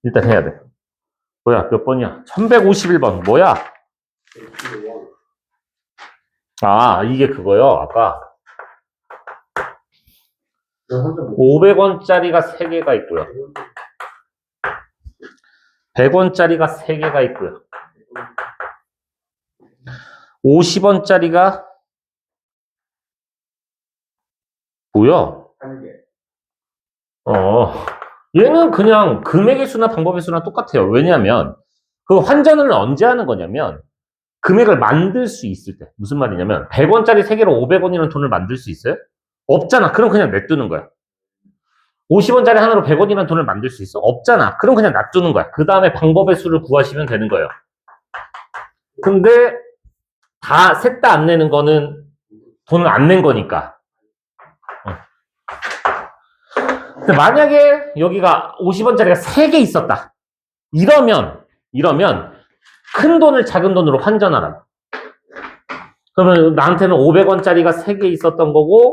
일단 해야 돼. 뭐야, 몇 번이야? 1151번. 뭐야? 아, 이게 그거요, 아까. 500원짜리가 3개가 있고요. 100원짜리가 3개가 있고요. 50원짜리가 뭐야? 얘는 그냥 금액의 수나 방법의 수나 똑같아요. 왜냐하면 그 환전을 언제 하는 거냐면 금액을 만들 수 있을 때. 무슨 말이냐면 100원짜리 3개로 500원이라는 돈을 만들 수 있어요? 없잖아. 그럼 그냥 냅두는 거야. 50원짜리 하나로 100원이라는 돈을 만들 수 있어? 없잖아. 그럼 그냥 놔두는 거야. 그 다음에 방법의 수를 구하시면 되는 거예요. 근데 셋 다 안 내는 거는 돈을 안 낸 거니까. 근데 만약에 여기가 50원짜리가 3개 있었다. 이러면 큰 돈을 작은 돈으로 환전하라. 그러면 나한테는 500원짜리가 3개 있었던 거고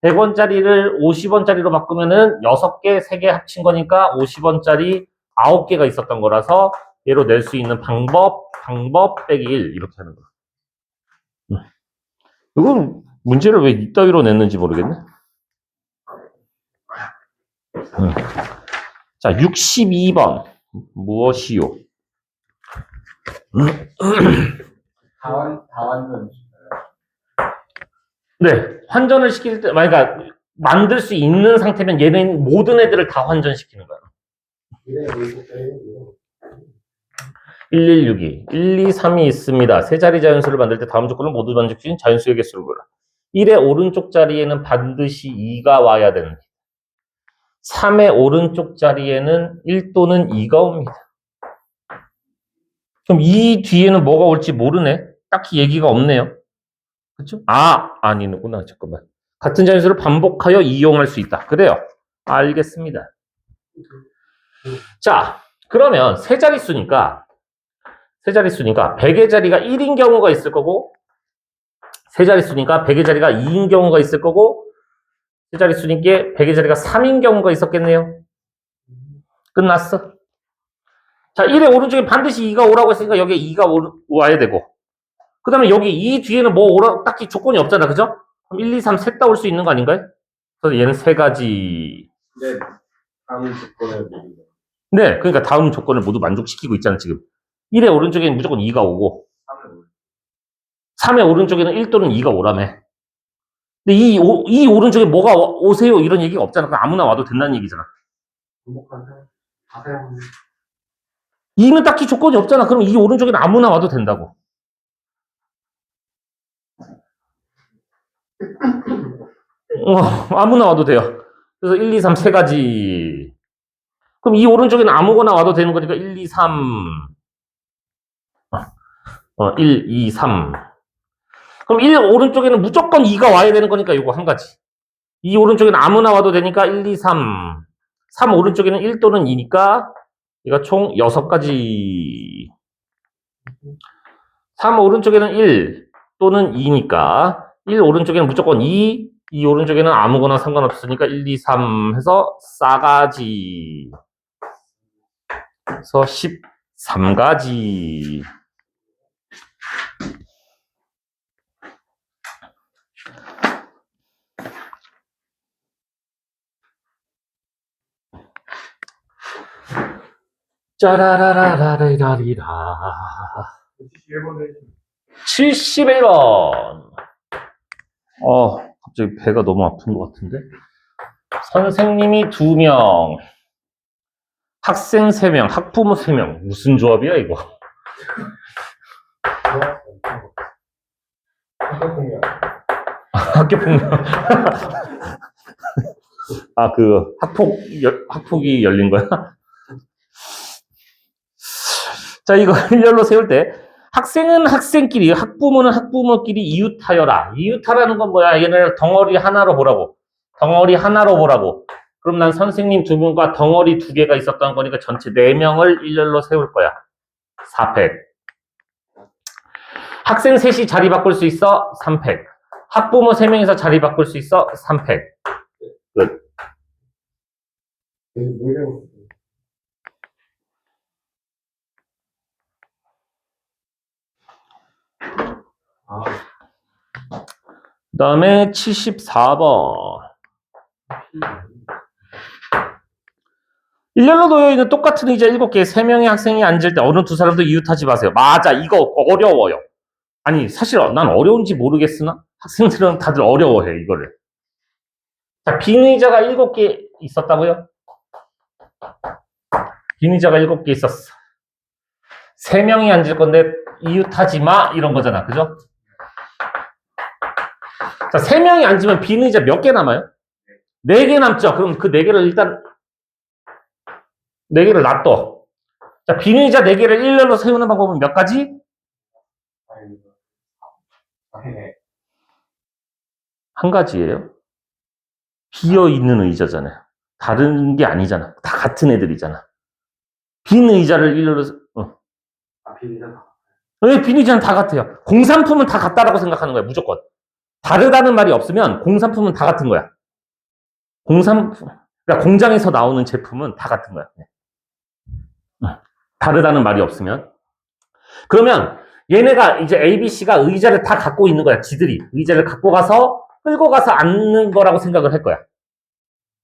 100원짜리를 50원짜리로 바꾸면은 6개, 3개 합친 거니까 50원짜리 9개가 있었던 거라서 얘로 낼 수 있는 방법 빼기 1 이렇게 하는 거야. 이건 문제를 왜 이따위로 냈는지 모르겠네. 자, 62번 무엇이요? 다완전. 네, 환전을 시킬 때, 그러니까 만들 수 있는 상태면 얘는 모든 애들을 다 환전시키는 거야. 1162, 1, 2, 3이 있습니다. 세 자리 자연수를 만들 때 다음 조건을 모두 만족시킨 자연수의 개수를 골라. 1의 오른쪽 자리에는 반드시 2가 와야 됩니다. 3의 오른쪽 자리에는 1 또는 2가 옵니다. 그럼 이 뒤에는 뭐가 올지 모르네? 딱히 얘기가 없네요. 그렇죠? 아니구나. 잠깐만. 같은 자연수를 반복하여 이용할 수 있다. 그래요. 알겠습니다. 자, 그러면 세 자릿수니까 100의 자리가 1인 경우가 있을 거고 세 자릿수니까 100의 자리가 2인 경우가 있을 거고 세 자릿수니까 100의 자리가 3인 경우가 있었겠네요. 끝났어. 자, 1의 오른쪽에 반드시 2가 오라고 했으니까 여기에 2가 와야 되고 그 다음에 여기 이 뒤에는 뭐 오라 딱히 조건이 없잖아. 그죠? 그럼 1, 2, 3 셋 다 올 수 있는 거 아닌가요? 그래서 얘는 세 가지. 네. 다음 조건을 네, 그러니까 다음 조건을 모두 만족시키고 있잖아, 지금. 1의 오른쪽에는 무조건 2가 오고 3의 오른쪽에는 1 또는 2가 오라며. 근데 이 오른쪽에 뭐가 오세요 이런 얘기가 없잖아. 그냥 아무나 와도 된다는 얘기잖아. 반복하세요. 가세요. 2는 딱히 조건이 없잖아. 그럼 이 오른쪽에는 아무나 와도 된다고. 아무나 와도 돼요. 그래서 1, 2, 3 세 가지. 그럼 이 오른쪽에는 아무거나 와도 되는 거니까 1, 2, 3. 1, 2, 3. 그럼 1 오른쪽에는 무조건 2가 와야 되는 거니까 이거 한 가지. 2 오른쪽에는 아무나 와도 되니까 1, 2, 3. 3 오른쪽에는 1 또는 2니까 이거 총 6가지. 3 오른쪽에는 1 또는 2니까 1 오른쪽에는 무조건 2 오른쪽에는 아무거나 상관없으니까 1, 2, 3 해서 4가지. 그래서 13가지. 짜라라라라리라. 71번. 갑자기 배가 너무 아픈 것 같은데? 선생님이 2명, 학생 3명, 학부모 3명. 무슨 조합이야, 이거? 학교 폭력. 학폭이 열린 거야? 자, 이거 일렬로 세울 때, 학생은 학생끼리, 학부모는 학부모끼리 이웃하여라. 이웃하라는 건 뭐야? 얘네를 덩어리 하나로 보라고. 덩어리 하나로 보라고. 그럼 난 선생님 2분과 덩어리 2개가 있었던 거니까 전체 4명을 일렬로 세울 거야. 4팩. 학생 셋이 자리 바꿀 수 있어? 3팩. 학부모 3명이서 자리 바꿀 수 있어? 3팩. 끝. 아, 그 다음에 74번. 일렬로 놓여있는 똑같은 의자 7개에 3명의 학생이 앉을 때 어느 두 사람도 이웃하지 마세요. 맞아. 이거 어려워요. 아니, 사실 난 어려운지 모르겠으나 학생들은 다들 어려워해, 이거를. 자, 빈 의자가 7개 있었다고요? 빈 의자가 7개 있었어. 3명이 앉을 건데 이웃하지 마 이런 거잖아. 그죠? 자, 3명이 앉으면 빈 의자 몇 개 남아요? 4개 남죠? 그럼 그 4개를 일단 4개를 놔둬. 자, 빈 의자 4개를 일렬로 세우는 방법은 몇 가지? 네. 한 가지예요. 비어있는 의자잖아요. 다른 게 아니잖아. 다 같은 애들이잖아. 빈 의자를 일렬로 아, 비밀이잖아. 왜 빈 의자는 다 같아요. 공산품은 다 같다라고 생각하는 거야. 무조건. 다르다는 말이 없으면 공산품은 다 같은 거야. 공산품, 그러니까 공장에서 나오는 제품은 다 같은 거야. 다르다는 말이 없으면. 그러면 얘네가 이제 A, B, C가 의자를 다 갖고 있는 거야. 지들이 의자를 갖고 가서 끌고 가서 앉는 거라고 생각을 할 거야.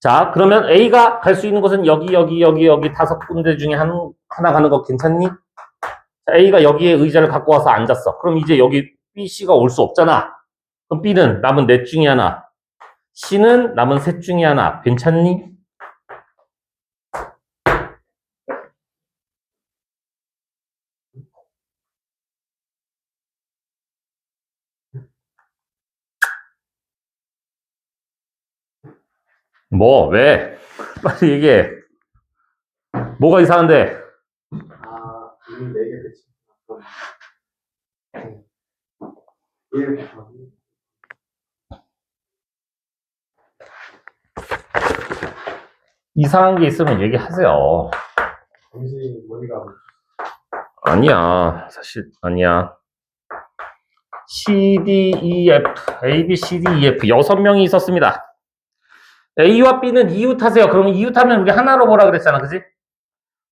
자, 그러면 A가 갈 수 있는 곳은 여기 5군데 중에 하나 가는 거 괜찮니? 자, A가 여기에 의자를 갖고 와서 앉았어. 그럼 이제 여기 B, C가 올 수 없잖아. 그럼 B는 남은 넷 중에 하나, C는 남은 셋 중에 하나. 괜찮니? 뭐, 왜? 빨리 얘기해. 뭐가 이상한데? 아, 이미 4개 배치. 이렇게 이상한 게 있으면 얘기하세요. 잠시 머리가 아니야. 사실, 아니야. C, D, E, F, A, B, C, D, E, F 6명이 있었습니다. A와 B는 이웃하세요. 그러면 이웃하면 우리 하나로 보라 그랬잖아. 그지?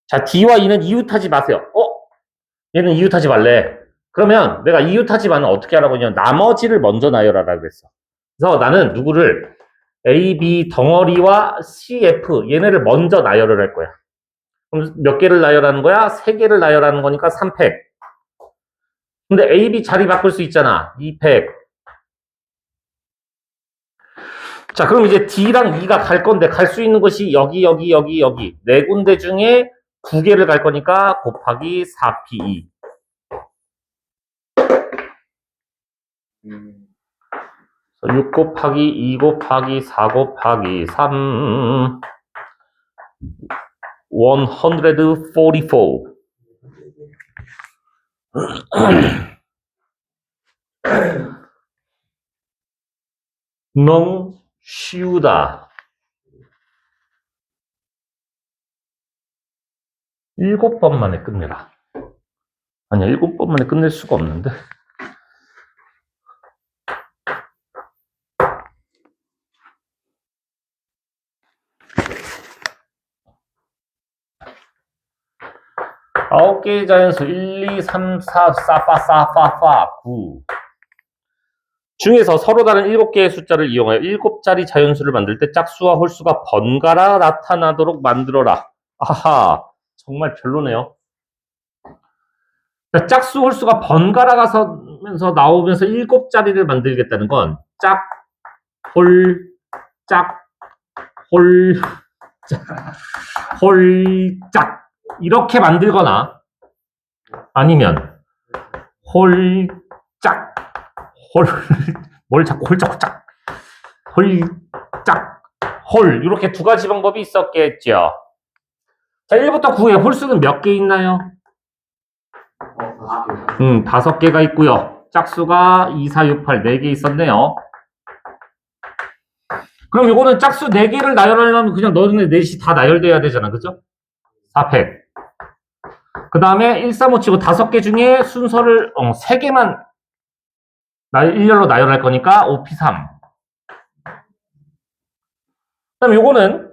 자, D와 E는 이웃하지 마세요. 얘는 이웃하지 말래. 그러면 내가 이웃하지 마는 어떻게 하라고 했냐면 나머지를 먼저 나열하라 그랬어. 그래서 나는 누구를 A, B 덩어리와 C, F 얘네를 먼저 나열을 할 거야. 그럼 몇 개를 나열하는 거야? 3개를 나열하는 거니까 3팩. 근데 A, B 자리 바꿀 수 있잖아. 2팩. 자, 그럼 이제 D랑 E가 갈 건데 갈 수 있는 곳이 여기 4군데 중에 2개를 갈 거니까 곱하기 4PE. 6 곱하기 2 곱하기 4 곱하기 3 144. 너무 쉬우다. 7번 만에 끝내라. 아니야, 7번 만에 끝낼 수가 없는데. 아홉 개의 자연수 1, 2, 3, 4, 9 중에서 서로 다른 7개의 숫자를 이용하여 7자리 자연수를 만들 때 짝수와 홀수가 번갈아 나타나도록 만들어라. 아하, 정말 별로네요. 짝수 홀수가 번갈아 가면서 나오면서 7자리를 만들겠다는 건 짝, 홀, 짝, 홀, 짝, 홀, 짝 이렇게 만들거나 아니면 홀, 짝, 홀, 뭘 자꾸 홀 자꾸 짝, 홀, 짝, 홀 이렇게 두 가지 방법이 있었겠죠. 자, 1부터 9에 홀수는 몇 개 있나요? 5개가 있고요. 짝수가 2, 4, 6, 8 4개 있었네요. 그럼 이거는 짝수 4개를 나열하려면 그냥 너네 넷이 다 나열돼야 되잖아. 그죠? 4팩. 그 다음에 1, 3, 5 치고 5개 중에 순서를 3개만 일렬로 나열할 거니까 5P3. 그 다음에 요거는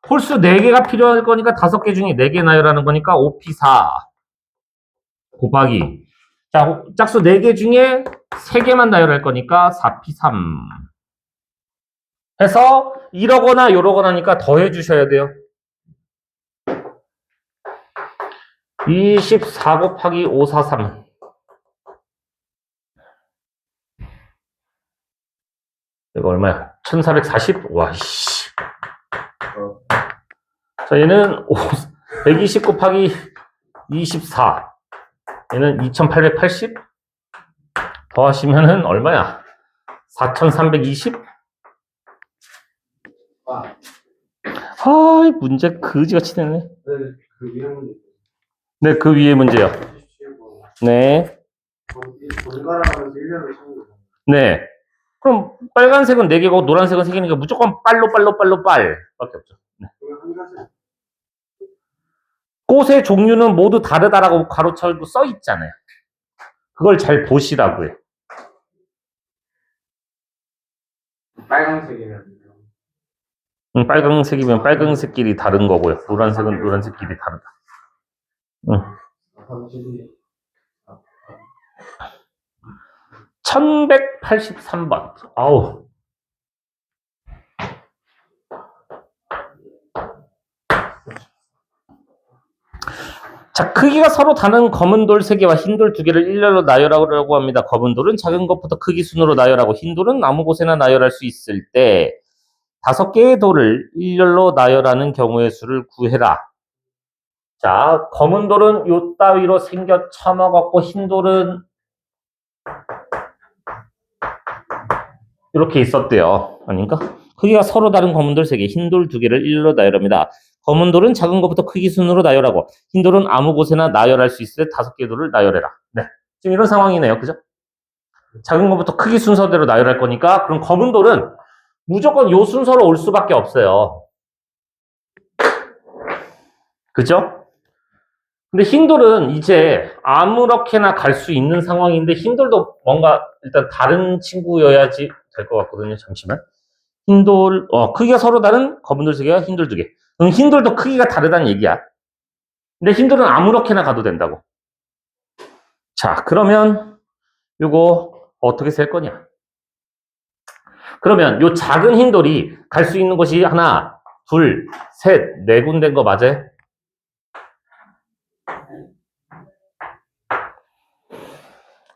홀수 4개가 필요할 거니까 5개 중에 4개 나열하는 거니까 5P4 곱하기. 자, 짝수 4개 중에 3개만 나열할 거니까 4p3 해서 이러거나 요러거나니까 더해 주셔야 돼요. 24 곱하기 543 이거 얼마야? 1440? 와, 씨. 자, 얘는 120 곱하기 24 얘는 2880 더하시면은 얼마야? 4320? 아, 아, 문제 그지같이 되네. 그 위에 문제. 네, 그 위에 문제요. 네. 번갈아가면서 1년을 채우는 거. 네. 그럼 빨간색은 4개고 노란색은 3개니까 무조건 빨로 빨로 빨로 빨 밖에 없죠. 네. 그러면 한 가지. 꽃의 종류는 모두 다르다라고 가로쳐고 써 있잖아요. 그걸 잘 보시라고요. 빨간색이면 빨강색이면 빨강색끼리 다른 거고요. 노란색은 노란색끼리 다르다. 32. 1183번. 아우. 자, 크기가 서로 다른 검은 돌 3개와 흰 돌 2개를 일렬로 나열하라고 합니다. 검은 돌은 작은 것부터 크기 순으로 나열하고 흰 돌은 아무 곳에나 나열할 수 있을 때 5개의 돌을 일렬로 나열하는 경우의 수를 구해라. 자, 검은 돌은 요 따위로 생겨 처먹었고 흰 돌은 이렇게 있었대요. 아닌가? 크기가 서로 다른 검은 돌 3개, 흰 돌 2개를 일렬로 나열합니다. 검은 돌은 작은 것부터 크기 순으로 나열하고 흰 돌은 아무 곳에나 나열할 수 있을 때 5개의 돌을 나열해라. 네, 지금 이런 상황이네요. 그죠? 작은 것부터 크기 순서대로 나열할 거니까 그럼 검은 돌은 무조건 요 순서로 올 수밖에 없어요. 그죠? 근데 흰 돌은 이제 아무렇게나 갈 수 있는 상황인데 흰 돌도 뭔가 일단 다른 친구여야지 될 것 같거든요. 잠시만. 흰 돌, 크기가 서로 다른 검은 돌 3개와 흰 돌 2개. 그럼 흰 돌도 크기가 다르다는 얘기야. 근데 흰 돌은 아무렇게나 가도 된다고. 자, 그러면 요거 어떻게 셀 거냐? 그러면 요 작은 흰 돌이 갈 수 있는 곳이 하나, 둘, 셋, 4군데인 거 맞아요?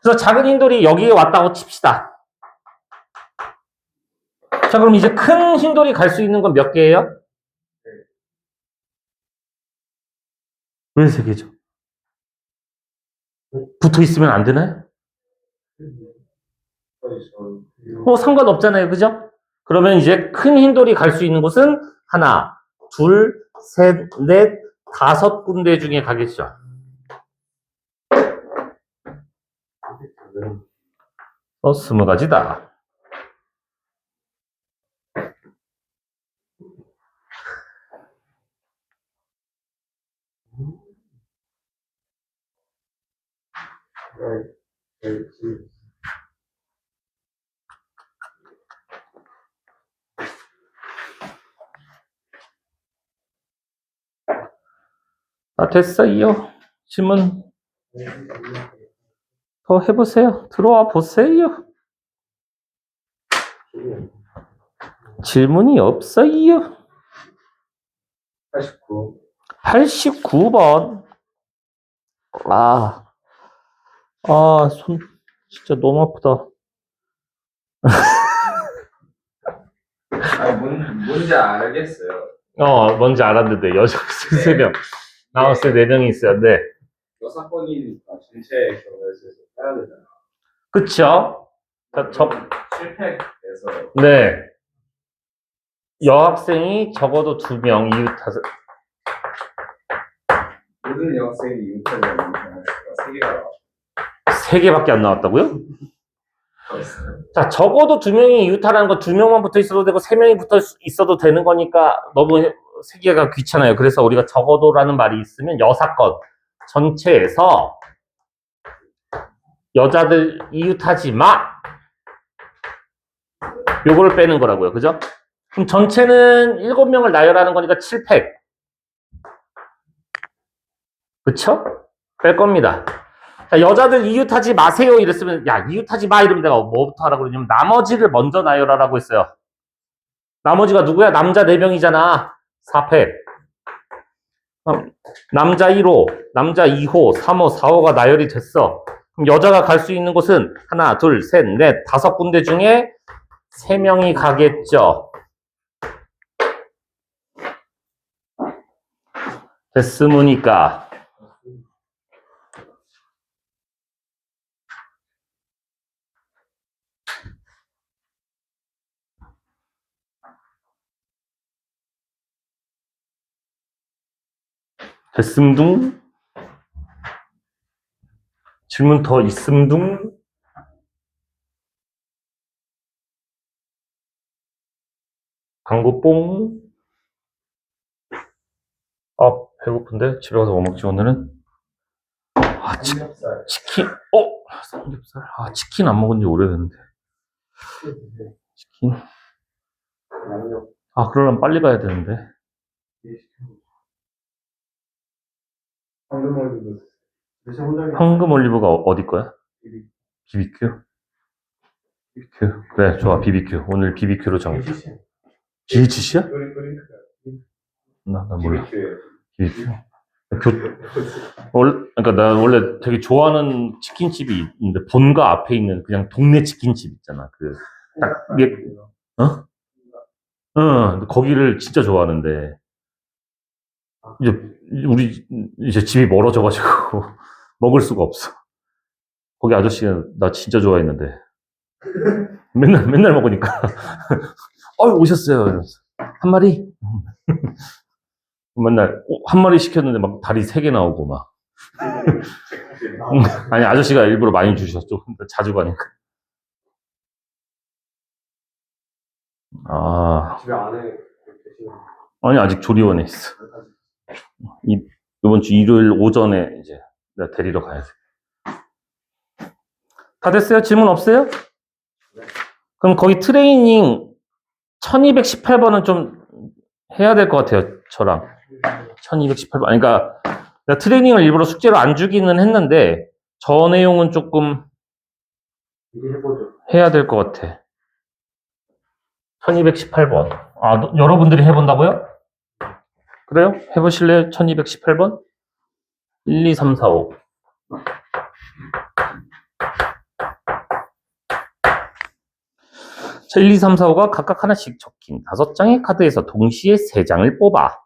그래서 작은 흰 돌이 여기에 왔다고 칩시다. 자, 그럼 이제 큰 흰 돌이 갈 수 있는 건 몇 개예요? 왜 3개죠? 붙어 있으면 안 되나요? 상관없잖아요. 그죠? 그러면 이제 큰 흰 돌이 갈 수 있는 곳은 하나, 둘, 셋, 넷, 5군데 중에 가겠죠. 네. 20가지다. 됐어요. 질문 더 해보세요. 들어와 보세요. 질문이 없어요. 89. 89번. 손 진짜 너무 아프다. 뭔지 알겠어요. 뭔지 알았는데 여자 3명 나왔을 때 4명이 있어요. 네. 여사건이니까 전체 경우에서 해야 되잖아. 그쵸? 실패해서 네. 여학생이 적어도 2명, 이유 탓을. 모든 여학생이 이웃하는 경우가 3개가 나와. 3개밖에 안 나왔다고요? 자, 적어도 2명이 이웃하라는 건 2명만 붙어 있어도 되고 3명이 붙어 있어도 되는 거니까 너무 3개가 귀찮아요. 그래서 우리가 적어도라는 말이 있으면 여사건 전체에서 여자들 이웃하지 마! 요거를 빼는 거라고요. 그죠? 그럼 전체는 7명을 나열하는 거니까 7팩. 그쵸? 뺄 겁니다. 자, 여자들 이웃하지 마세요 이랬으면 야 이웃하지 마 이러면 내가 뭐부터 하라고 그러냐면 나머지를 먼저 나열하라고 했어요. 나머지가 누구야? 남자 4명이잖아. 4패. 남자 1호, 남자 2호, 3호, 4호가 나열이 됐어. 그럼 여자가 갈 수 있는 곳은 하나, 둘, 셋, 넷, 5군데 중에 3명이 가겠죠. 됐으니까. 됐음둥? 질문 더 있음둥? 광고 뽕? 아, 배고픈데? 집에 가서 뭐 먹지, 오늘은? 아, 삼겹살. 치킨, 삼겹살? 아, 치킨 안 먹은 지 오래됐는데. 치킨. 양념. 아, 그러려면 빨리 가야 되는데. 황금 올리브. 대신 혼자. 황금 올리브가 어디 거야? BBQ? BBQ. 그래, 좋아, BBQ. 오늘 BBQ로 정해. GHC야? 나 몰라. BBQ. 그러니까 나 원래 되게 좋아하는 치킨집이 있는데, 본가 앞에 있는 그냥 동네 치킨집 있잖아. 딱, 이게, 어? 응, 거기를 진짜 좋아하는데, 이제, 우리, 이제 집이 멀어져가지고, 먹을 수가 없어. 거기 아저씨가 나 진짜 좋아했는데, 맨날 먹으니까, 오셨어요. 이러면서. 한 마리? 맨날, 한 마리 시켰는데 막 다리 3개 나오고 막. 아니, 아저씨가 일부러 많이 주셨죠. 자주 가니까. 아, 집에 안에 계시는. 아니, 아직 조리원에 있어. 이번 주 일요일 오전에 이제 내가 데리러 가야 돼. 다 됐어요? 질문 없어요? 그럼 거기 트레이닝 1218번은 좀 해야 될 것 같아요. 저랑. 1218번. 그러니까 내가 트레이닝을 일부러 숙제로 안 주기는 했는데 저 내용은 조금 해야 될 것 같아. 1218번. 아, 여러분들이 해본다고요? 그래요? 해보실래요? 1218번? 1, 2, 3, 4, 5. 자, 1, 2, 3, 4, 5가 각각 하나씩 적힌 5장의 카드에서 동시에 3장을 뽑아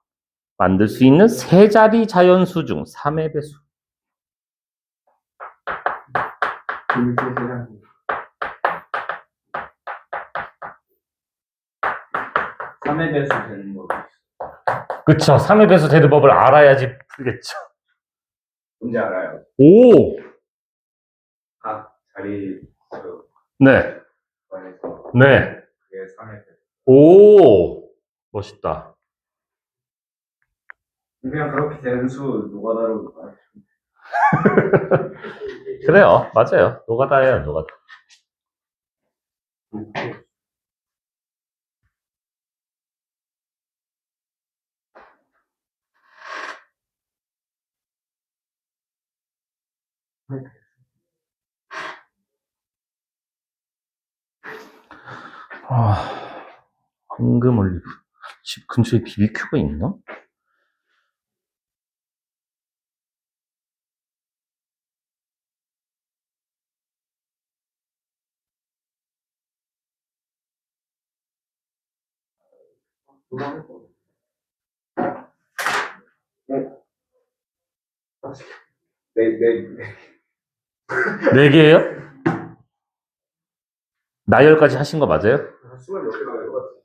만들 수 있는 3자리 자연수 중 3의 배수. 3의 배수 되는 거. 그쵸. 3의 배수 되는 법을 알아야지 풀겠죠. 뭔지 알아요? 오! 각 자리 네. 안에서 네. 그게 3의 배수. 오! 멋있다. 그냥 그렇게 되는 수 노가다로 그래요. 맞아요. 노가다예요, 노가다. 황금 올리브. 집 근처에 BBQ가 있나? 네. 4개예요? 나열까지 하신 거 맞아요? 수가 몇 개가 있을 것 같아.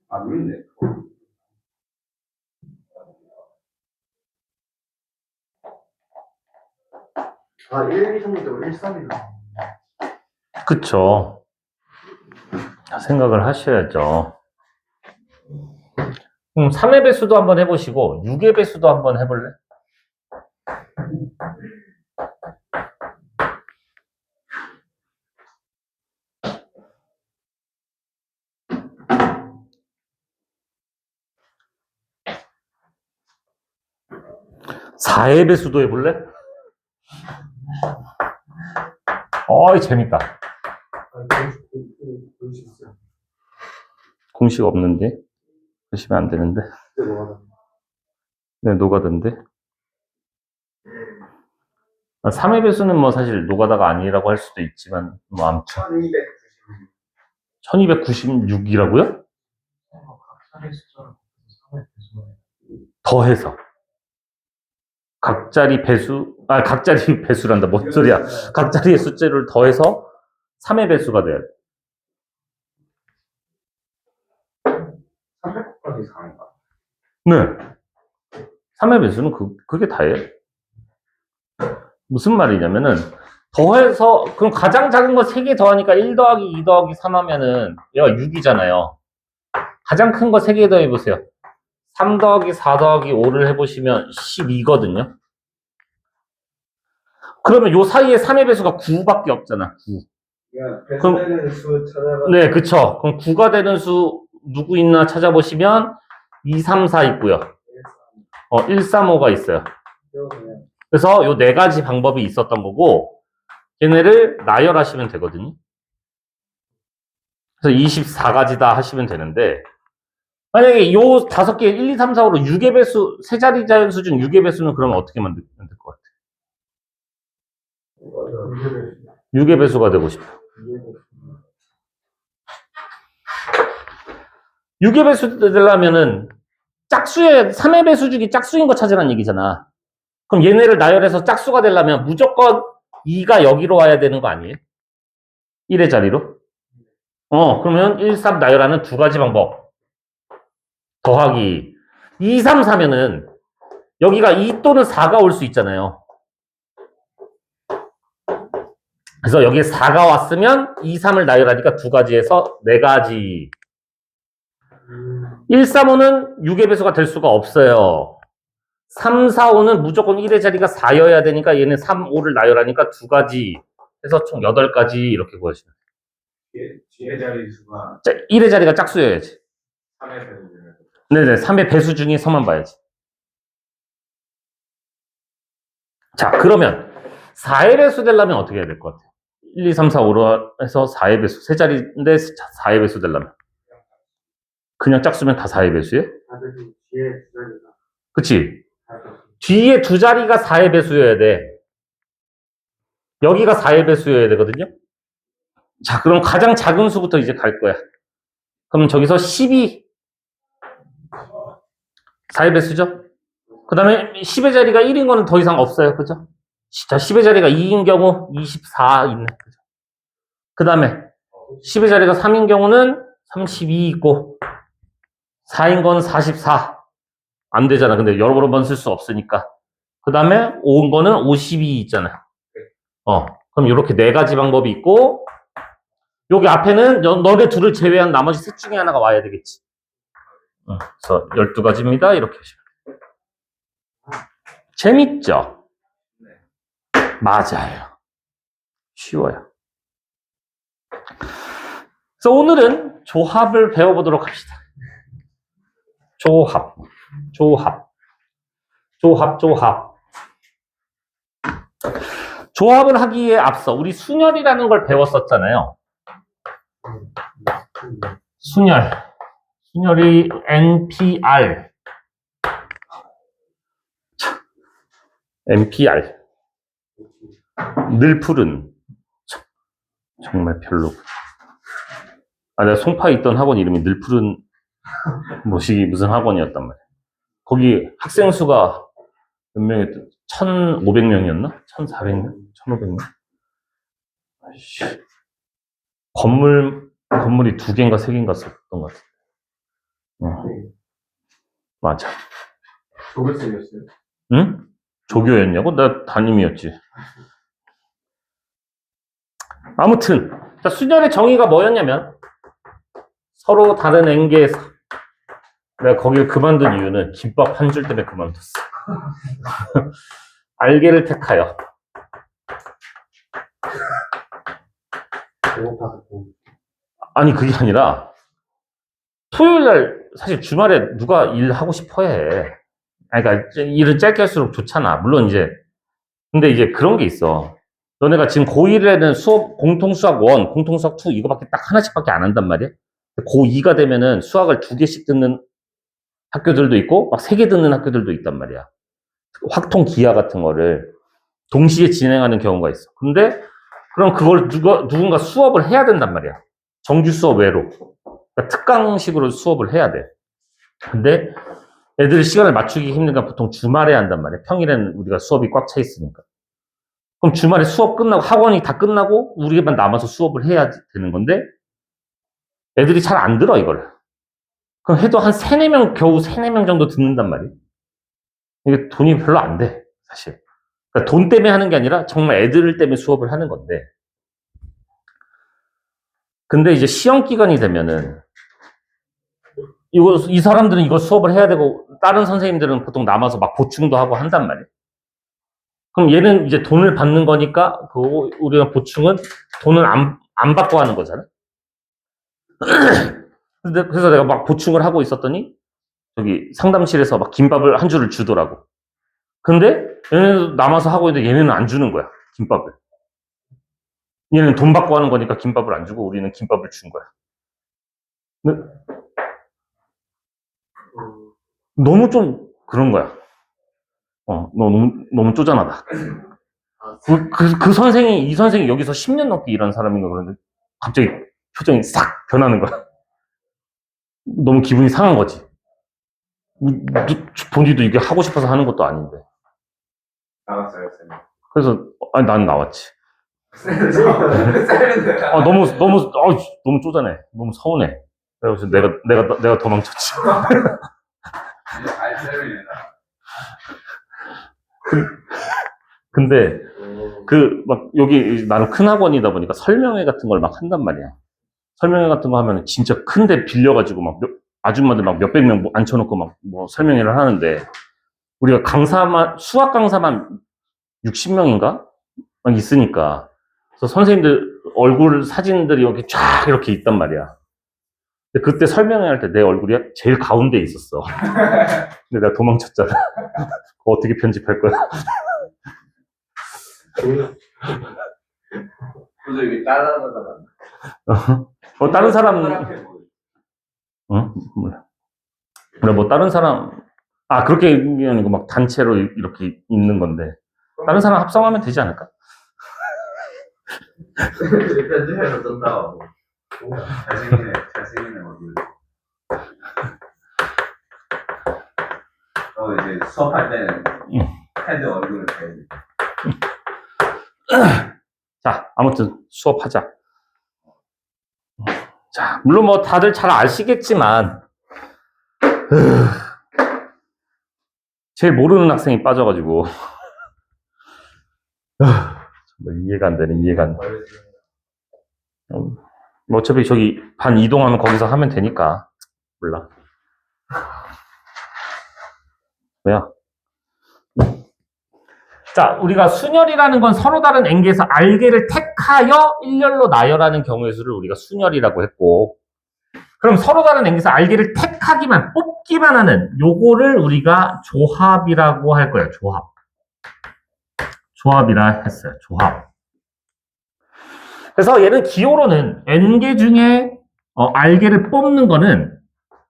아, 누른데. 아, 1, 2, 3, 4, 1, 3이다. 그쵸. 생각을 하셔야죠. 3의 배수도 한번 해보시고 6의 배수도 한번 해볼래? 4의 배수도 해볼래? 어이, 재밌다. 공식 없는데? 보시면 안 되는데. 네, 노가다인데. 3의 배수는 뭐 사실 노가다가 아니라고 할 수도 있지만, 뭐 아무튼. 1296이라고요? 더해서. 각자리 배수란다. 뭔 소리야. 각자리의 숫자를 더해서 3의 배수가 돼야 돼. 300까지 4인가? 네. 3의 배수는 그게 다예요. 무슨 말이냐면은, 더해서, 그럼 가장 작은 거 3개 더하니까 1 더하기 2 더하기 3 하면은, 얘가 6이잖아요. 가장 큰 거 3개 더해보세요. 3 더하기 4 더하기 5를 해보시면 12거든요. 그러면 요 사이에 3의 배수가 9밖에 없잖아. 9. 배수되는 수 찾아가. 네, 그쵸. 그럼 9가 되는 수 누구 있나 찾아보시면 2, 3, 4 있고요. 1, 3, 5가 있어요. 그래서 요 4가지 방법이 있었던 거고 얘네를 나열하시면 되거든요. 그래서 24가지다 하시면 되는데 만약에 요 5개 1, 2, 3, 4, 5로 6의 배수, 세 자리 자연수 중 6의 배수는 그러면 어떻게 만들 것 같아요? 6의 배수가 되고 싶어. 6의 배수 되려면은 짝수의 3의 배수 중에 짝수인 거 찾으라는 얘기잖아. 그럼 얘네를 나열해서 짝수가 되려면 무조건 2가 여기로 와야 되는 거 아니에요? 1의 자리로? 그러면 1, 3 나열하는 2가지 방법. 더하기 2, 3, 4면은 여기가 2 또는 4가 올 수 있잖아요. 그래서 여기에 4가 왔으면 2, 3을 나열하니까 2가지에서 4가지. 1, 3, 5는 6의 배수가 될 수가 없어요. 3, 4, 5는 무조건 1의 자리가 4여야 되니까 얘는 3, 5를 나열하니까 2가지. 해서 총 8가지 이렇게 구하시면 돼요. 뒤에 자리 수가 1의 자리가 짝수여야지. 3의 배수. 네네, 3의 배수 중에서만 봐야지. 자, 그러면 4의 배수 되려면 어떻게 해야 될 것 같아요? 1, 2, 3, 4, 5로 해서 4의 배수. 세 자리인데 4의 배수 되려면. 그냥 짝수면 다 4의 배수예요? 그치? 뒤에 2자리가 4의 배수여야 돼. 여기가 4의 배수여야 되거든요? 자, 그럼 가장 작은 수부터 이제 갈 거야. 그럼 저기서 12. 4의 배수죠? 그 다음에 10의 자리가 1인 거는 더 이상 없어요. 그죠? 자, 10의 자리가 2인 경우 24 있네. 그죠? 그 다음에 10의 자리가 3인 경우는 32 있고 4인 거는 44. 안 되잖아. 근데 여러 번 쓸 수 없으니까. 그 다음에 5인 거는 52 있잖아요. 그럼 이렇게 4가지 방법이 있고 여기 앞에는 너네 둘을 제외한 나머지 셋 중에 하나가 와야 되겠지. 그래서 12가지입니다. 이렇게 하시면 돼요. 재밌죠? 맞아요. 쉬워요. 그래서 오늘은 조합을 배워보도록 합시다. 조합. 조합을 하기에 앞서 우리 순열이라는 걸 배웠었잖아요. 순열이 NPR. 늘 푸른. 정말 별로. 내가 송파에 있던 학원 이름이 늘 푸른 뭐시기 무슨 학원이었단 말이야. 거기 학생 수가 몇 명이었지? 1,500명이었나? 1,400명? 1,500명? 건물이 2개인가 3개인가 썼던 것 같아. 맞아. 조교생이었어요? 응? 조교였냐고? 나 담임이었지. 아무튼 자, 순열의 정의가 뭐였냐면 서로 다른 N개에서 내가 거기를 그만둔 이유는 김밥 한 줄 때문에 그만뒀어. 알개를 택하여 아니 그게 아니라 토요일날 사실 주말에 누가 일하고 싶어 해. 아니, 그러니까 일은 짧게 할수록 좋잖아. 물론 이제 근데 이제 그런 게 있어. 너네가 지금 고1에는 수업 공통수학 1, 공통수학 2 이거밖에 딱 하나씩밖에 안 한단 말이야. 고2가 되면은 수학을 2개씩 듣는 학교들도 있고 막 3개 듣는 학교들도 있단 말이야. 확통 기하 같은 거를 동시에 진행하는 경우가 있어. 근데 그럼 그걸 누군가 수업을 해야 된단 말이야. 정규 수업 외로. 그러니까 특강식으로 수업을 해야 돼. 근데 애들이 시간을 맞추기 힘드니까 보통 주말에 한단 말이야. 평일에는 우리가 수업이 꽉 차 있으니까. 그럼 주말에 수업 끝나고 학원이 다 끝나고 우리만 남아서 수업을 해야 되는 건데 애들이 잘 안 들어 이걸. 그럼 해도 한 3, 4명 겨우 3, 4명 정도 듣는단 말이야. 이게 돈이 별로 안 돼 사실. 그러니까 돈 때문에 하는 게 아니라 정말 애들 때문에 수업을 하는 건데 근데 이제 시험 기간이 되면은 이 사람들은 이거 수업을 해야 되고 다른 선생님들은 보통 남아서 막 보충도 하고 한단 말이야. 그럼 얘는 이제 돈을 받는 거니까 우리가 보충은 돈을 안 받고 하는 거잖아. 그래서 내가 막 보충을 하고 있었더니 저기 상담실에서 막 김밥을 한 줄을 주더라고. 근데 얘네도 남아서 하고 있는데 얘네는 안 주는 거야 김밥을. 얘는 돈 받고 하는 거니까 김밥을 안 주고 우리는 김밥을 준 거야. 근데 너무 좀 그런 거야. 너무 쪼잔하다. 그 선생이, 이 선생이 여기서 10년 넘게 일한 사람인가 그런데 갑자기 표정이 싹 변하는 거야. 너무 기분이 상한 거지. 본인도 이게 하고 싶어서 하는 것도 아닌데. 나갔어요, 쌤. 그래서, 아니, 난 나왔지. 쌤인데. 너무 쪼잔해. 너무 서운해. 그래서 내가 도망쳤지. 아니, 쌤이다. 근데, 여기, 나는 큰 학원이다 보니까 설명회 같은 걸 막 한단 말이야. 설명회 같은 거 하면 진짜 큰데 빌려가지고 아줌마들 막 몇백 명 앉혀놓고 설명회를 하는데, 우리가 수학 강사만 60명인가? 막 있으니까. 그래서 선생님들 얼굴 사진들이 이렇게 쫙 이렇게 있단 말이야. 근데 그때 설명회 할 때 내 얼굴이 제일 가운데에 있었어. 근데 내가 도망쳤잖아. 그거 어떻게 편집할 거야? 도저히 따라하다가. 다른 사람, 응? 몰라. 다른 사람, 그렇게 아니고 막 단체로 이렇게 있는 건데. 다른 사람 합성하면 되지 않을까? 편집해서 쩐다고. 잘생기네, 얼굴. 이제 수업할 때는 헤드 얼굴을 봐야 돼. 자, 아무튼 수업하자. 자, 물론 다들 잘 아시겠지만, 제일 모르는 학생이 빠져가지고, 정말 이해가 안 되네, 이해가 안 돼. 어차피 저기 반 이동하면 거기서 하면 되니까. 몰라. 뭐야? 자, 우리가 순열이라는 건 서로 다른 N개에서 R개를 택하여 일렬로 나열하는 경우의 수를 우리가 순열이라고 했고, 그럼 서로 다른 N개에서 R개를 택하기만, 뽑기만 하는 요거를 우리가 조합이라고 할 거예요. 조합이라 했어요. 조합. 그래서 얘는 기호로는 N개 중에 R개를 뽑는 거는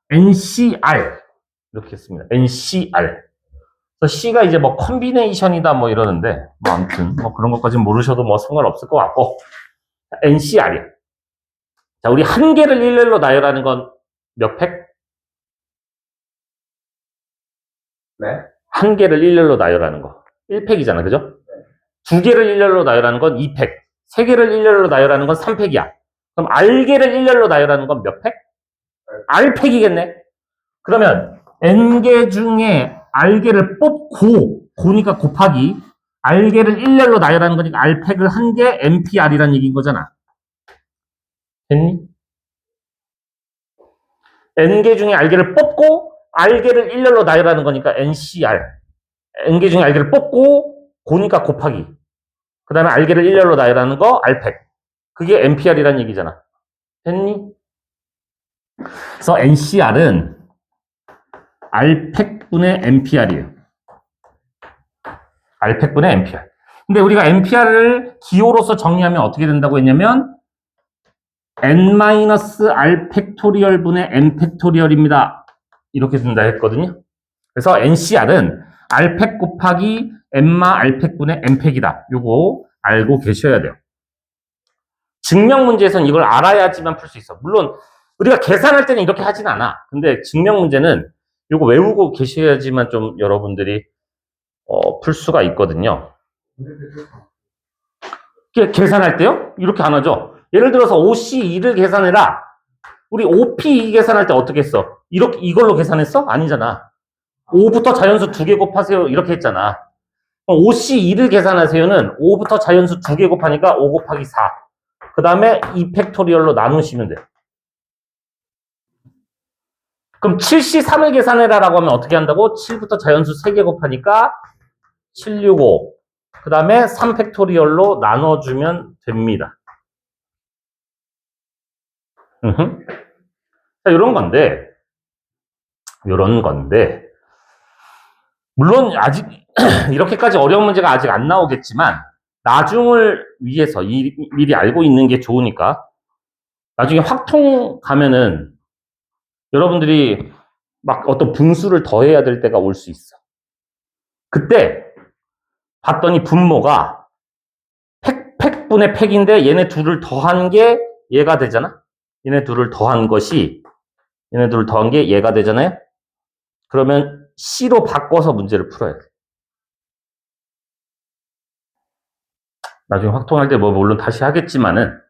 NCR 이렇게 했습니다. NCR. 그래서 C가 이제 컨비네이션이다 이러는데 아무튼 그런 것까지는 모르셔도 상관없을 것 같고 NCR이야. 자, 우리 한 개를 일렬로 나열하는 건 몇 팩? 네? 한 개를 일렬로 나열하는 거 1팩이잖아, 그죠? 네. 두 개를 일렬로 나열하는 건 2팩, 세 개를 일렬로 나열하는 건 3팩이야. 그럼 R개를 일렬로 나열하는 건 몇 팩? R팩이겠네. 그러면 N개 중에 R개를 뽑고, 고니까 곱하기, R개를 일렬로 나열하는 거니까 R팩을 한 개, NPR이라는 얘기인 거잖아. 됐니? N개 중에 R개를 뽑고, R개를 일렬로 나열하는 거니까 NCR. N개 중에 R개를 뽑고, 고니까 곱하기. 그 다음에 R개를 일렬로 나열하는 거 R팩. 그게 NPR이라는 얘기잖아. 됐니? 그래서 NCR은 R팩 R팩분의 NPR이에요. R팩분의 NPR. 근데 우리가 NPR을 기호로서 정의하면 어떻게 된다고 했냐면 n-r 팩토리얼 분의 n 팩토리얼입니다. 이렇게 된다 했거든요. 그래서 NCR은 R팩 곱하기 n마 R팩분의 n팩이다. 요거 알고 계셔야 돼요. 증명 문제에서는 이걸 알아야지만 풀 수 있어. 물론 우리가 계산할 때는 이렇게 하진 않아. 근데 증명 문제는 요거 외우고 계셔야지만 좀 여러분들이 풀 수가 있거든요. 계산할 때요? 이렇게 안 하죠. 예를 들어서 OC2를 계산해라. 우리 OP2 계산할 때 어떻게 했어? 이걸로 계산했어? 아니잖아. 5부터 자연수 2개 곱하세요. 이렇게 했잖아. OC2를 계산하세요는 5부터 자연수 2개 곱하니까 5 곱하기 4. 그 다음에 2 팩토리얼로 나누시면 돼요. 그럼 7C3을 계산해라라고 하면 어떻게 한다고? 7부터 자연수 3개 곱하니까 765. 그 다음에 3 팩토리얼로 나눠주면 됩니다. 자, 요런 건데, 물론 아직, 이렇게까지 어려운 문제가 아직 안 나오겠지만, 나중을 위해서 미리 알고 있는 게 좋으니까, 나중에 확통 가면은, 여러분들이 막 어떤 분수를 더해야 될 때가 올 수 있어. 그때, 봤더니 분모가 팩분의 팩인데, 얘네 둘을 더한 게 얘가 되잖아? 얘네 둘을 더한 게 얘가 되잖아요? 그러면 C로 바꿔서 문제를 풀어야 돼. 나중에 확통할 때 물론 다시 하겠지만은,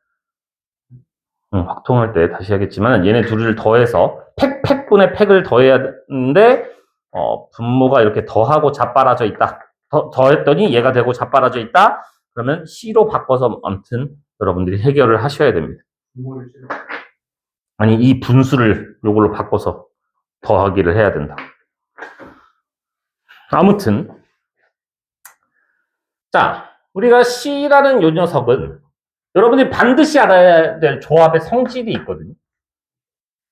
확통할 때 다시 하겠지만은, 얘네 둘을 더해서, 팩분의 팩을 더해야 되는데, 분모가 이렇게 더하고 자빠라져 있다. 더했더니 얘가 되고 자빠라져 있다. 그러면 C로 바꿔서 아무튼 여러분들이 해결을 하셔야 됩니다. 아니, 이 분수를 요걸로 바꿔서 더하기를 해야 된다. 아무튼, 자, 우리가 C라는 요 녀석은 여러분들이 반드시 알아야 될 조합의 성질이 있거든요.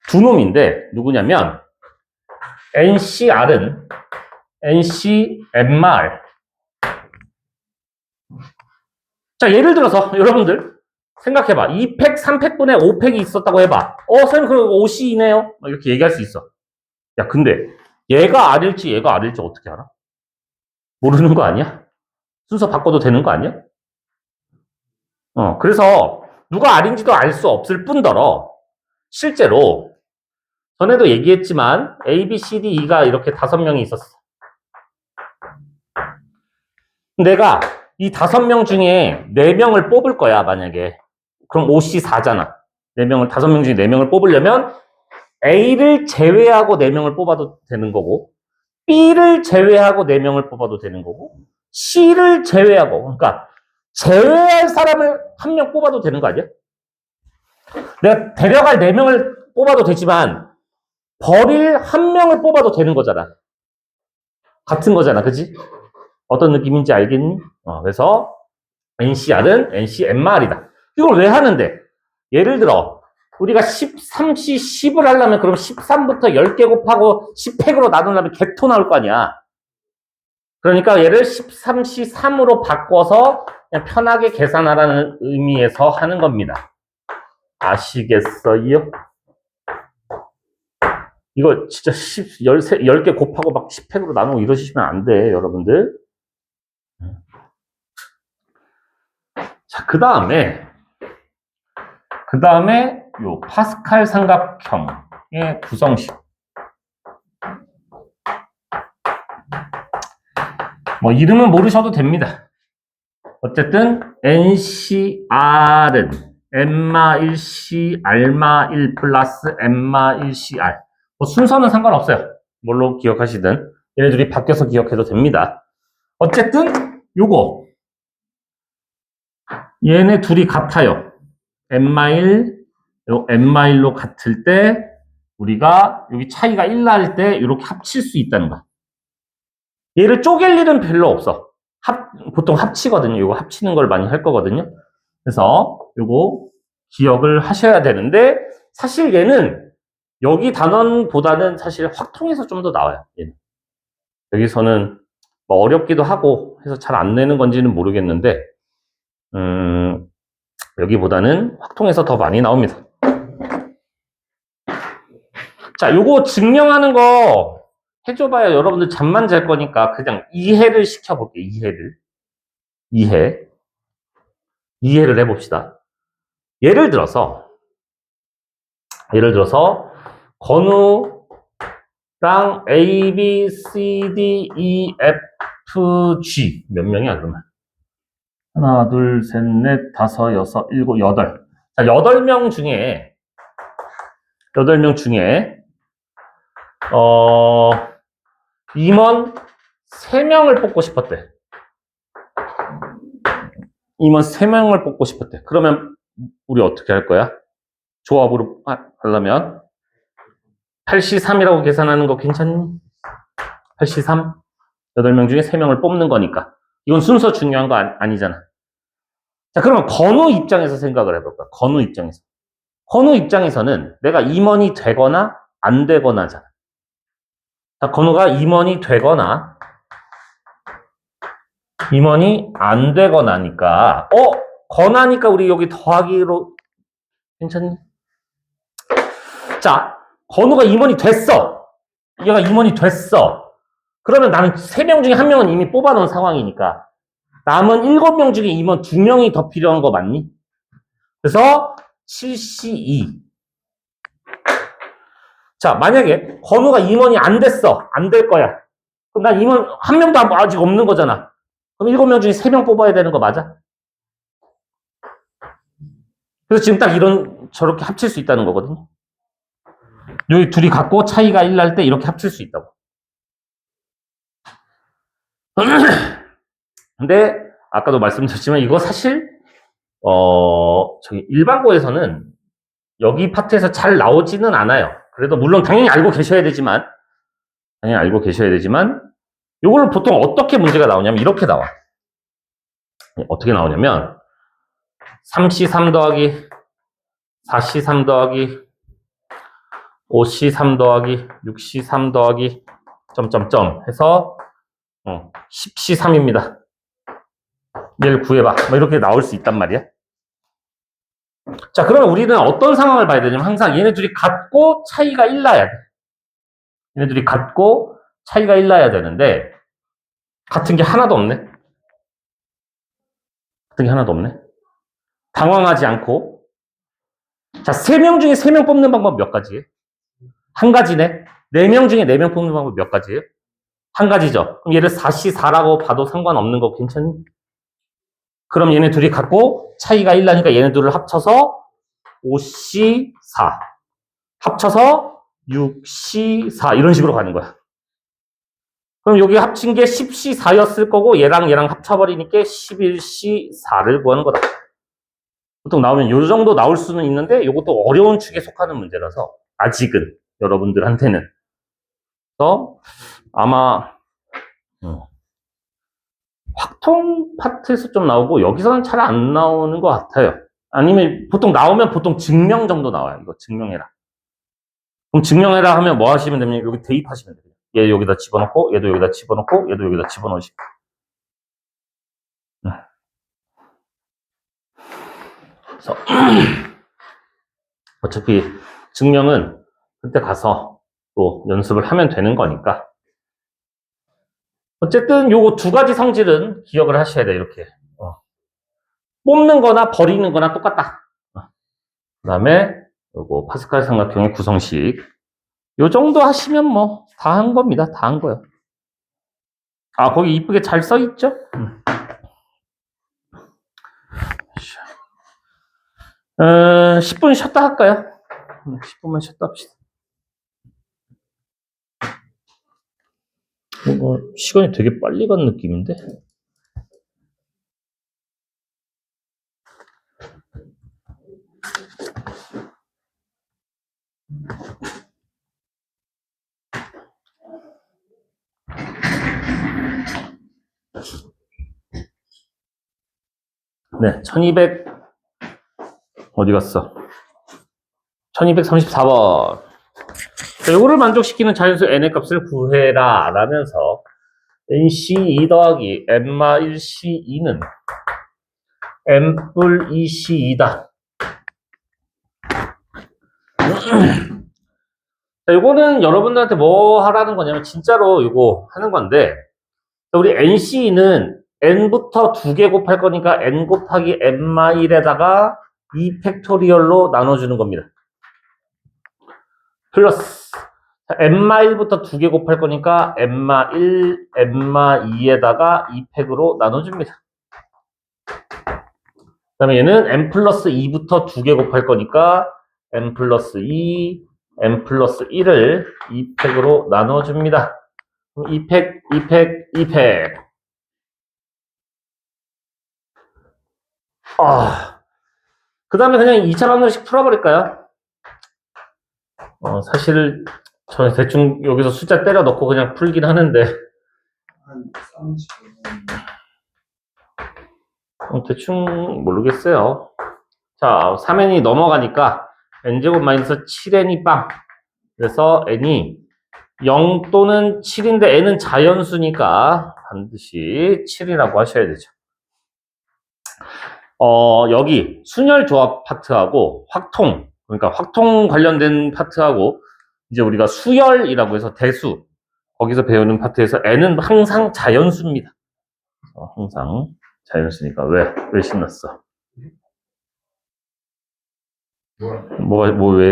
두 놈인데, 누구냐면, NCR은 NCMR. 자, 예를 들어서 여러분들 생각해봐. 2팩, 3팩분의 5팩이 있었다고 해봐. 선생님, 그럼 OC이네요? 이렇게 얘기할 수 있어. 야, 근데 얘가 R일지 얘가 R일지 어떻게 알아? 모르는 거 아니야? 순서 바꿔도 되는 거 아니야? 그래서 누가 R인지도 알 수 없을 뿐더러 실제로 전에도 얘기했지만 A, B, C, D, E가 이렇게 5명이 있었어. 내가 이 5명 중에 4명을 뽑을 거야, 만약에. 그럼 OC4잖아. 4명을, 5명 중에 4명을 뽑으려면 A를 제외하고 4명을 뽑아도 되는 거고, B를 제외하고 4명을 뽑아도 되는 거고, C를 제외하고, 그러니까 제외할 사람을 1명 뽑아도 되는 거 아니야? 내가 데려갈 4명을 뽑아도 되지만 버릴 1명을 뽑아도 되는 거잖아. 같은 거잖아, 그지? 어떤 느낌인지 알겠니? 그래서 NCR은 NCMR이다. 이걸 왜 하는데? 예를 들어 우리가 13C 10을 하려면 그럼 13부터 10개 곱하고 10팩으로 나누려면 개토 나올 거 아니야. 그러니까 얘를 13C 3으로 바꿔서 그냥 편하게 계산하라는 의미에서 하는 겁니다. 아시겠어요? 이거 진짜 10개 곱하고 막 10팩으로 나누고 이러시면 안 돼, 여러분들. 자, 그 다음에 요 파스칼 삼각형의 구성식. 뭐 이름은 모르셔도 됩니다. 어쨌든 NCR은 N-1C R-1 플러스 N-1CR. 뭐 순서는 상관없어요. 뭘로 기억하시든 얘네들이 바뀌어서 기억해도 됩니다. 어쨌든 요거 얘네 둘이 같아요. N-1, N-1로 같을 때 우리가 여기 차이가 1 날 때 이렇게 합칠 수 있다는 거야. 얘를 쪼갤 일은 별로 없어. 보통 합치거든요. 이거 합치는 걸 많이 할 거거든요. 그래서 요거 기억을 하셔야 되는데 사실 얘는 여기 단원보다는 사실 확통해서 좀 더 나와요. 얘는. 여기서는 뭐 어렵기도 하고 해서 잘 안 내는 건지는 모르겠는데, 여기보다는 확통에서 더 많이 나옵니다. 자, 요거 증명하는 거 해줘봐야 여러분들 잠만 잘 거니까 그냥 이해를 시켜볼게요. 이해를 해봅시다. 예를 들어서 건우랑 A, B, C, D, E, F, G 몇 명이야 그러면? 하나, 둘, 셋, 넷, 다섯, 여섯, 일곱, 여덟. 자, 8명 중에 임원 3명을 뽑고 싶었대. 그러면 우리 어떻게 할 거야? 조합으로 하려면 8C3이라고 계산하는 거 괜찮니? 8C3? 8명 중에 3명을 뽑는 거니까. 이건 순서 중요한 거 아니잖아. 자, 그러면 건우 입장에서 생각을 해볼까? 건우 입장에서는 내가 임원이 되거나 안 되거나잖아. 자, 건우가 임원이 되거나 안 되거나니까, 건하니까 우리 여기 더하기로 괜찮니? 자, 건우가 임원이 됐어. 얘가 임원이 됐어. 그러면 나는 3명 중에 1명은 이미 뽑아놓은 상황이니까 남은 7명 중에 임원 2명이 더 필요한 거 맞니? 그래서 7C2. 자, 만약에 건우가 임원이 안 됐어. 안 될 거야. 그럼 난 임원 1명도 아직 없는 거잖아. 그럼 7명 중에 3명 뽑아야 되는 거 맞아? 그래서 지금 딱 저렇게 합칠 수 있다는 거거든요. 여기 둘이 같고 차이가 1 날 때 이렇게 합칠 수 있다고. 근데 아까도 말씀드렸지만 이거 사실 저기 일반고에서는 여기 파트에서 잘 나오지는 않아요. 그래도 물론 당연히 알고 계셔야 되지만 이걸 보통 어떻게 문제가 나오냐면 이렇게 나와. 어떻게 나오냐면 3C3 더하기 4C3 더하기 5C3 더하기 6C3 더하기 점점점 해서 10C3입니다. 얘를 구해봐. 뭐 이렇게 나올 수 있단 말이야. 자, 그러면 우리는 어떤 상황을 봐야 되냐면 항상 얘네 둘이 같고 차이가 1 나야 돼. 얘네 둘이 같고 차이가 1 나야 되는데 같은 게 하나도 없네. 당황하지 않고. 자, 3명 중에 3명 뽑는 방법 몇 가지예요? 한 가지네. 4명 중에 4명 뽑는 방법 몇 가지예요? 한 가지죠. 그럼 얘를 4C4라고 봐도 상관없는 거 괜찮니? 그럼 얘네 둘이 같고 차이가 1 나니까 얘네 둘을 합쳐서 5C4 합쳐서 6C4 이런 식으로 가는 거야. 그럼 여기 합친 게 10C4였을 거고 얘랑 합쳐버리니까 11C4를 구하는 거다. 보통 나오면 요 정도 나올 수는 있는데 이것도 어려운 축에 속하는 문제라서 아직은 여러분들한테는. 그래서 아마 확통 파트에서 좀 나오고 여기서는 잘 안 나오는 것 같아요. 아니면 보통 나오면 증명 정도 나와요. 이거 증명해라. 그럼 증명해라 하면 뭐 하시면 됩니까? 여기 대입하시면 돼요. 얘 여기다 집어넣고 얘도 여기다 집어넣고 얘도 여기다 집어넣으시고. 그래서 어차피 증명은 그때 가서 또 연습을 하면 되는 거니까. 어쨌든 요거 2가지 성질은 기억을 하셔야 돼요. 이렇게 뽑는 거나 버리는 거나 똑같다. 그 다음에 요거 파스칼 삼각형의 구성식 요 정도 하시면 뭐 다 한 겁니다. 다 한 거예요. 아, 거기 이쁘게 잘 써 있죠? 10분 쉬었다 할까요? 10분만 쉬었다 합시다. 시간이 되게 빨리 간 느낌인데? 네, 1200 어디 갔어? 1234번. 자, 요거를 만족시키는 자연수 n의 값을 구해라 라면서 NC2 더하기 N-1C2는 N뿔 2C2다. 이거는 여러분들한테 뭐 하라는 거냐면 진짜로 이거 하는 건데 우리 NC는 n부터 2개 곱할 거니까 n 곱하기 n-1에다가 2 팩토리얼로 나눠주는 겁니다. 플러스 n-1부터 2개 곱할 거니까 n-1, n-2에다가 2팩으로 나눠줍니다. 그 다음에 얘는 n 플러스 2부터 2개 곱할 거니까 n 플러스 2, n 플러스 1을 2팩으로 나눠줍니다. 2팩, 2팩, 2팩. 그 다음에 그냥 2차 방정식 풀어버릴까요? 사실 저는 대충 여기서 숫자 때려 넣고 그냥 풀긴 하는데 한 30분. 대충 모르겠어요. 자, 3n이 넘어가니까 n제곱 마이너스 7n이 빵. 그래서 n이 0 또는 7인데 n은 자연수니까 반드시 7이라고 하셔야 되죠. 여기 순열 조합 파트하고 확통, 그러니까 확통 관련된 파트하고 이제 우리가 수열이라고 해서 대수, 거기서 배우는 파트에서 n은 항상 자연수입니다. 항상 자연수니까 왜 신났어?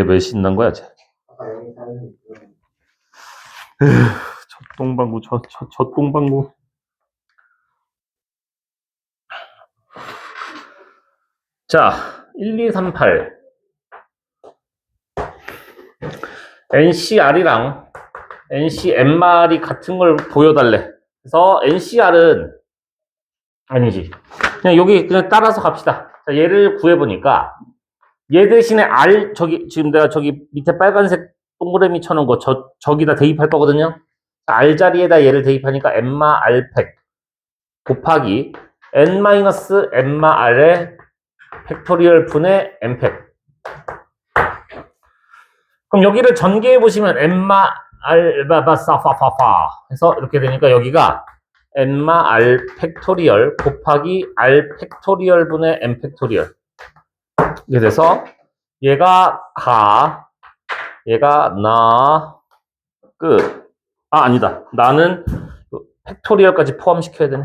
왜 신난 거야, 쟤? 저 똥방구, 저 똥방구. 자, 1, 2, 3, 8. NCR이랑 NCMR이 같은 걸 보여달래. 그래서 NCR은, 아니지. 그냥 여기 그냥 따라서 갑시다. 자, 얘를 구해보니까, 얘 대신에 R, 지금 내가 저기 밑에 빨간색 동그라미 쳐놓은 거, 저기다 대입할 거거든요. R 자리에다 얘를 대입하니까 N마 R팩 곱하기 N-N마 R의 팩토리얼 분의 N팩. 그럼 여기를 전개해 보시면 N마 R 바사파파파 해서 이렇게 되니까 여기가 N마 R 팩토리얼 곱하기 R 팩토리얼 분의 N 팩토리얼. 이게 돼서 얘가 가, 얘가 나, 끝. 아니다. 나는 팩토리얼까지 포함시켜야 되네.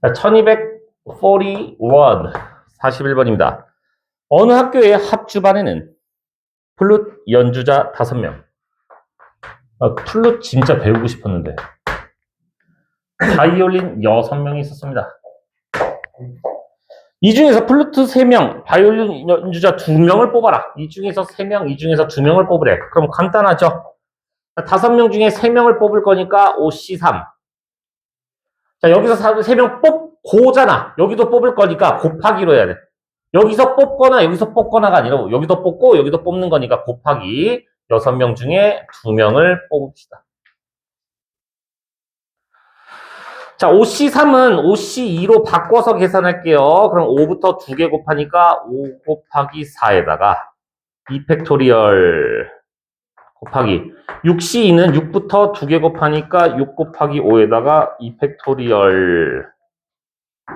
자, 1241, 41번입니다. 어느 학교의 합주반에는 플룻 연주자 5명. 플룻 진짜 배우고 싶었는데. 바이올린 6명이 있었습니다. 이 중에서 플루트 3명, 바이올린 연주자 2명을 뽑아라. 이 중에서 3명, 이 중에서 2명을 뽑으래. 그럼 간단하죠? 5명 중에 3명을 뽑을 거니까 5C3. 자, 여기서 3명 뽑고잖아. 여기도 뽑을 거니까 곱하기로 해야 돼. 여기서 뽑거나 여기서 뽑거나가 아니라 여기도 뽑고 여기도 뽑는 거니까 곱하기 6명 중에 2명을 뽑읍시다. 자, OC3은 OC2로 바꿔서 계산할게요. 그럼 5부터 2개 곱하니까 5 곱하기 4에다가 2 팩토리얼 곱하기 6C2는 6부터 2개 곱하니까 6 곱하기 5에다가 2 팩토리얼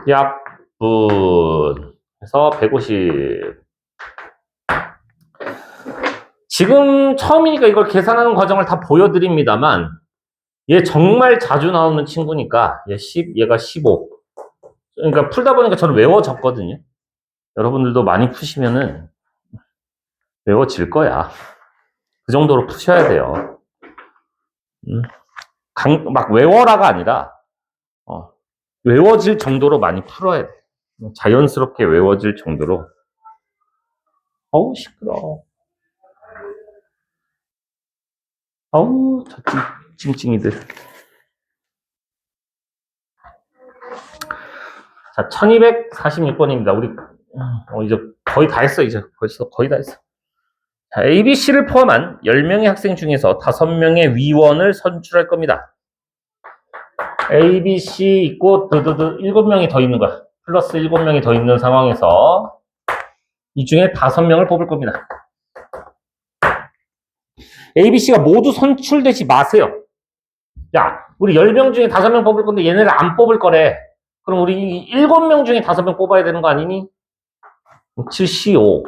약분 해서 150. 지금 처음이니까 이걸 계산하는 과정을 다 보여드립니다만 얘 정말 자주 나오는 친구니까 얘 10, 얘가 15. 그러니까 풀다 보니까 저는 외워졌거든요. 여러분들도 많이 푸시면은 외워질 거야. 그 정도로 푸셔야 돼요. 막 외워라가 아니라 외워질 정도로 많이 풀어야 돼. 자연스럽게 외워질 정도로. 어우 시끄러워. 어우 저 찡찡이들. 자, 1246번입니다. 우리 이제 거의 다 했어. 이제 벌써 거의 다 했어. 자, ABC를 포함한 10명의 학생 중에서 5명의 위원을 선출할 겁니다. A, B, C 있고, 7명이 더 있는 거야. 플러스 7명이 더 있는 상황에서 이 중에 5명을 뽑을 겁니다. A, B, C가 모두 선출되지 마세요. 야, 우리 10명 중에 5명 뽑을 건데 얘네를 안 뽑을 거래. 그럼 우리 7명 중에 5명 뽑아야 되는 거 아니니? 7, C, 5.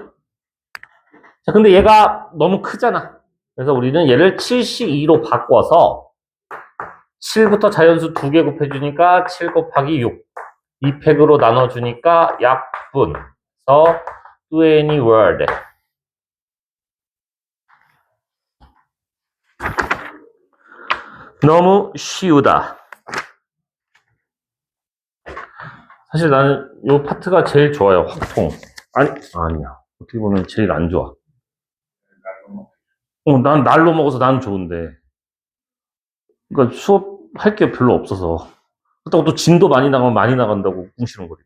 자, 근데 얘가 너무 크잖아. 그래서 우리는 얘를 7, C, 2로 바꿔서 7부터 자연수 2개 곱해주니까 7 곱하기 6. 2팩으로 나눠주니까 약분. 그래서 20 word. 너무 쉬우다. 사실 나는 이 파트가 제일 좋아요. 확통. 아니야. 어떻게 보면 제일 안 좋아. 난 날로 먹어서 나는 좋은데. 그러니까 수업할 게 별로 없어서. 그렇다고 또 진도 많이 나가면 많이 나간다고 꿍시렁거리.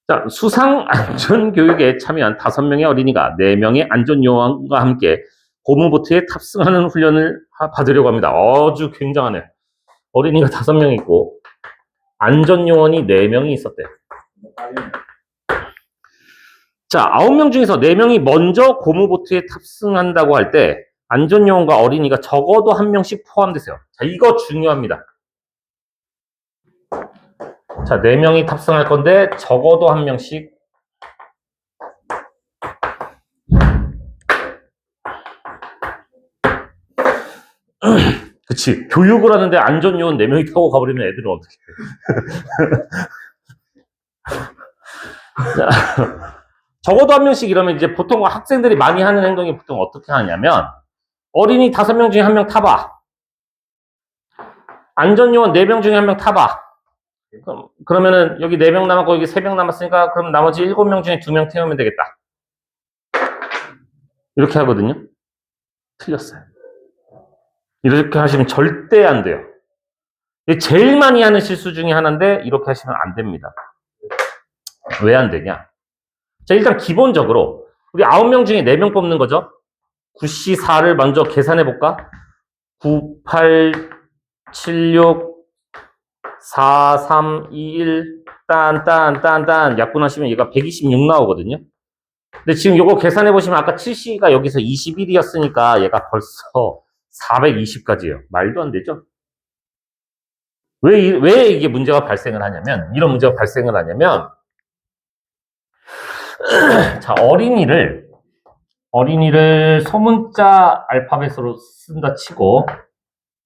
자, 수상 안전교육에 참여한 5명의 어린이가 4명의 안전요원과 함께 고무보트에 탑승하는 훈련을 받으려고 합니다. 아주 굉장하네. 어린이가 5명 있고 안전요원이 4명이 있었대. 자, 9명 중에서 4명이 먼저 고무보트에 탑승한다고 할 때 안전요원과 어린이가 적어도 1명씩 포함되세요. 자, 이거 중요합니다. 자, 4명이 탑승할 건데 적어도 1명씩. 그치. 교육을 하는데 안전요원 4명이 타고 가버리면 애들은 어떻게 해. 자, 적어도 1명씩 이러면 이제 보통 학생들이 많이 하는 행동이 보통 어떻게 하냐면 어린이 5명 중에 1명 타봐. 안전요원 4명 중에 1명 타봐. 그러면은 여기 4명 남았고 여기 3명 남았으니까 그럼 나머지 7명 중에 2명 태우면 되겠다. 이렇게 하거든요. 틀렸어요. 이렇게 하시면 절대 안 돼요. 제일 많이 하는 실수 중에 하나인데 이렇게 하시면 안 됩니다. 왜 안 되냐? 자, 일단 기본적으로 우리 9명 중에 4명 뽑는 거죠. 9C 4를 먼저 계산해 볼까? 9, 8, 7, 6, 4, 3, 2, 1, 딴, 약분하시면 얘가 126 나오거든요. 근데 지금 요거 계산해 보시면 아까 7C가 여기서 21이었으니까 얘가 벌써 420까지예요. 말도 안 되죠? 왜 이게 문제가 발생을 하냐면, 이런 문제가 발생을 하냐면, 자, 어린이를 소문자 알파벳으로 쓴다 치고,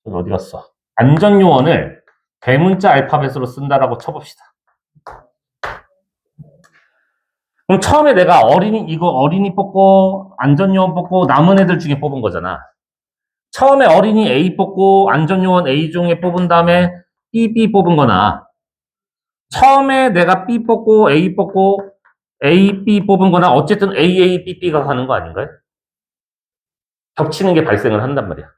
어디 갔어? 안전요원을 대문자 알파벳으로 쓴다라고 쳐봅시다. 그럼 처음에 내가 어린이 뽑고, 안전요원 뽑고, 남은 애들 중에 뽑은 거잖아. 처음에 어린이 A 뽑고, 안전요원 A 중에 뽑은 다음에 B 뽑은 거나, 처음에 내가 B 뽑고, A 뽑고, A, B 뽑은 거나, 어쨌든 A, B가 가는 거 아닌가요? 겹치는 게 발생을 한단 말이야.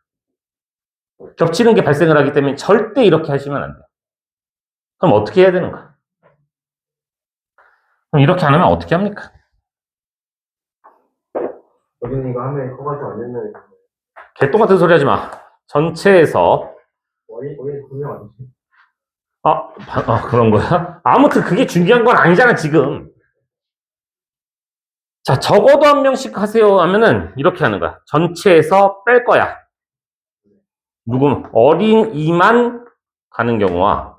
겹치는 게 발생을 하기 때문에 절대 이렇게 하시면 안 돼요. 그럼 어떻게 해야 되는가? 그럼 이렇게 안 하면 어떻게 합니까? 어린이가 한 명이 커가지고 안 된다는 거. 개똥 같은 소리 하지 마. 전체에서 어린이 2명 아니지? 그런 거야? 아무튼 그게 중요한 건 아니잖아, 지금. 자, 적어도 1명씩 하세요 하면은 이렇게 하는 거야. 전체에서 뺄 거야. 어린이만 가는 경우와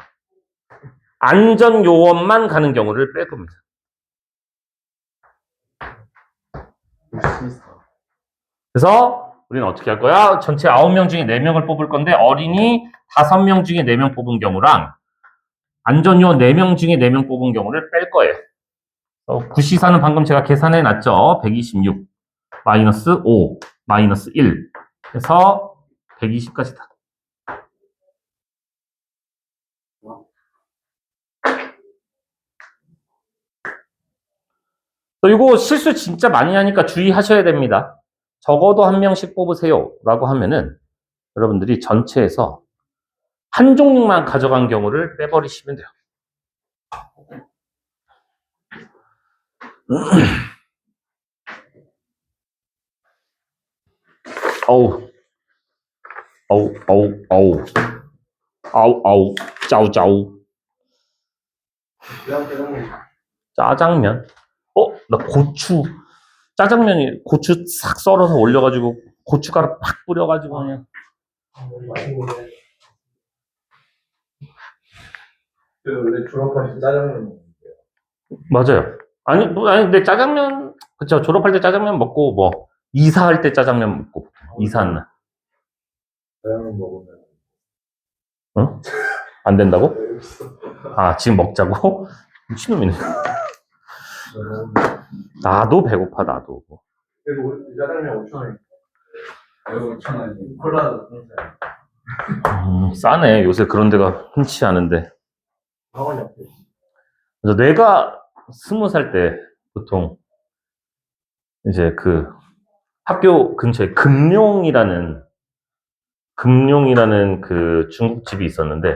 안전요원만 가는 경우를 뺄 겁니다. 그래서 우리는 어떻게 할 거야? 전체 9명 중에 4명을 뽑을 건데 어린이 5명 중에 4명 뽑은 경우랑 안전요원 4명 중에 4명 뽑은 경우를 뺄 거예요. 구시사는 방금 제가 계산해 놨죠. 126 마이너스 5 마이너스 1 해서 120까지다. 이거 실수 진짜 많이 하니까 주의하셔야 됩니다. 적어도 1명씩 뽑으세요 라고 하면은 여러분들이 전체에서 한 종류만 가져간 경우를 빼버리시면 돼요. 어우, 아우, 아우, 아우. 아우, 아우. 짜우. 짜장면. 나 고추. 짜장면이 고추 싹 썰어서 올려가지고 고춧가루 팍 뿌려가지고 그냥. 맛있는데. 원래 졸업하신 짜장면. 맞아요. 아니, 근데 짜장면, 그쵸. 졸업할 때 짜장면 먹고, 뭐, 이사할 때 짜장면 먹고, 이사한 날. 짜장면 먹으면. 응? 안 된다고? 아, 지금 먹자고? 미친놈이네. 나도 배고파, 나도. 그래도 우리 짜장면 5,000원. 매우 5,000원이. 콜라도 3,000원. 싸네. 요새 그런 데가 흔치 않은데. 학원이 없대. 그래서 내가 20살 때 보통 이제 그 학교 근처에 금룡이라는 그 중국집이 있었는데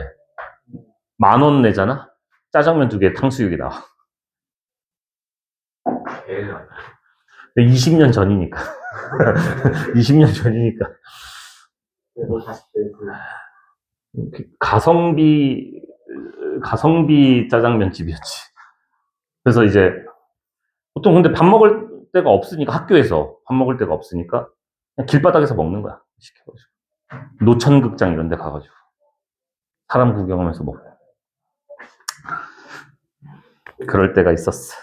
10,000원 내잖아? 짜장면 2개 탕수육이 나와. 20년 전이니까. 20년 전이니까. 그래도 40대 가성비 짜장면 집이었지. 그래서 이제 보통 근데 밥 먹을 데가 없으니까 학교에서 밥 먹을 데가 없으니까 그냥 길바닥에서 먹는 거야. 시켜가지고 노천극장 이런 데 가가지고 사람 구경하면서 먹고 그럴 때가 있었어.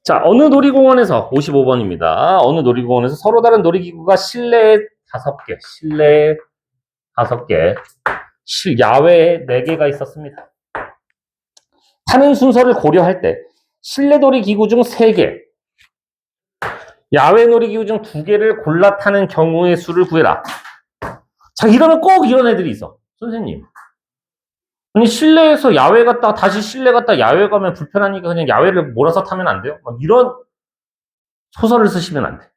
자, 어느 놀이공원에서 55번입니다. 어느 놀이공원에서 서로 다른 놀이기구가 실내에 5개, 실내에 5개, 야외에 4개가 있었습니다. 타는 순서를 고려할 때 실내 놀이기구 중 3개, 야외 놀이기구 중 2개를 골라 타는 경우의 수를 구해라. 자, 이러면 꼭 이런 애들이 있어. 선생님. 아니, 실내에서 야외 갔다 다시 실내 갔다 야외 가면 불편하니까 그냥 야외를 몰아서 타면 안 돼요? 막 이런 소설을 쓰시면 안 돼.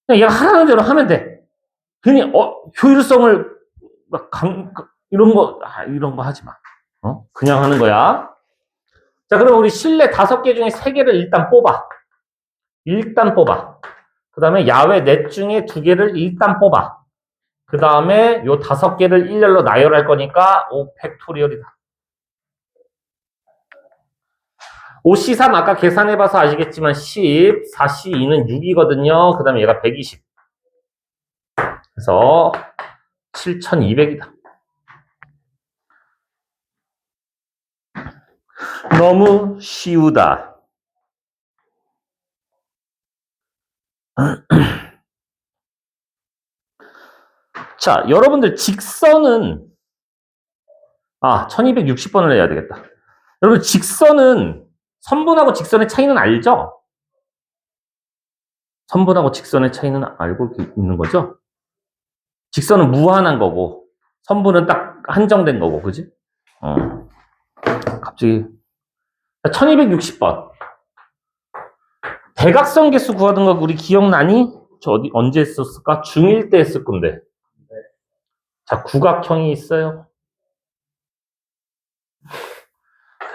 그냥 얘가 하라는 대로 하면 돼. 괜히, 효율성을, 이런 거 하지 마. 그냥 하는 거야. 자, 그럼 우리 실내 5개 중에 3개를 일단 뽑아. 그 다음에 야외 넷 중에 2개를 일단 뽑아. 그 다음에 요 5개를 일렬로 나열할 거니까 5팩토리얼이다. 5C3 아까 계산해봐서 아시겠지만 10, 4C2는 6이거든요. 그 다음에 얘가 120. 그래서 7,200이다. 너무 쉬우다. 자, 여러분들 직선은 1260번을 해야 되겠다. 여러분 직선은 선분하고 직선의 차이는 알죠? 선분하고 직선의 차이는 알고 있는 거죠? 직선은 무한한 거고 선분은 딱 한정된 거고, 그지? 갑자기 1260번 대각선 개수 구하던 거 우리 기억나니? 저 언제 했었을까? 중1 때 했을 건데. 자, 구각형이 있어요.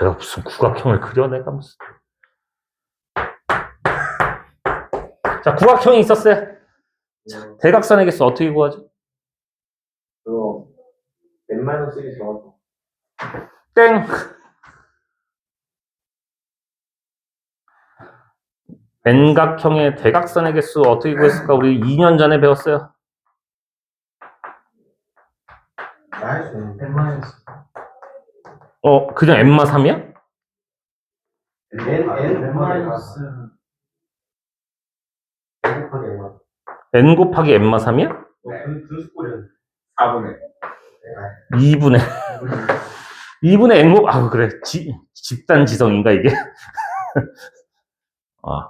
내가 무슨 구각형을 그려, 내가 무슨. 자, 구각형이 있었어요. 자, 대각선의 개수 어떻게 구하죠? 그거 n-1이 정확히. 땡. N각형의 대각선의 개수 어떻게 구했을까? 우리 2년 전에 배웠어요. 나이스. n-. 그냥 N마 3이야? N 곱하기 N마 3이야? 분수꼴이야. 4분의 2분의 N 그래. 집단 지성인가, 이게?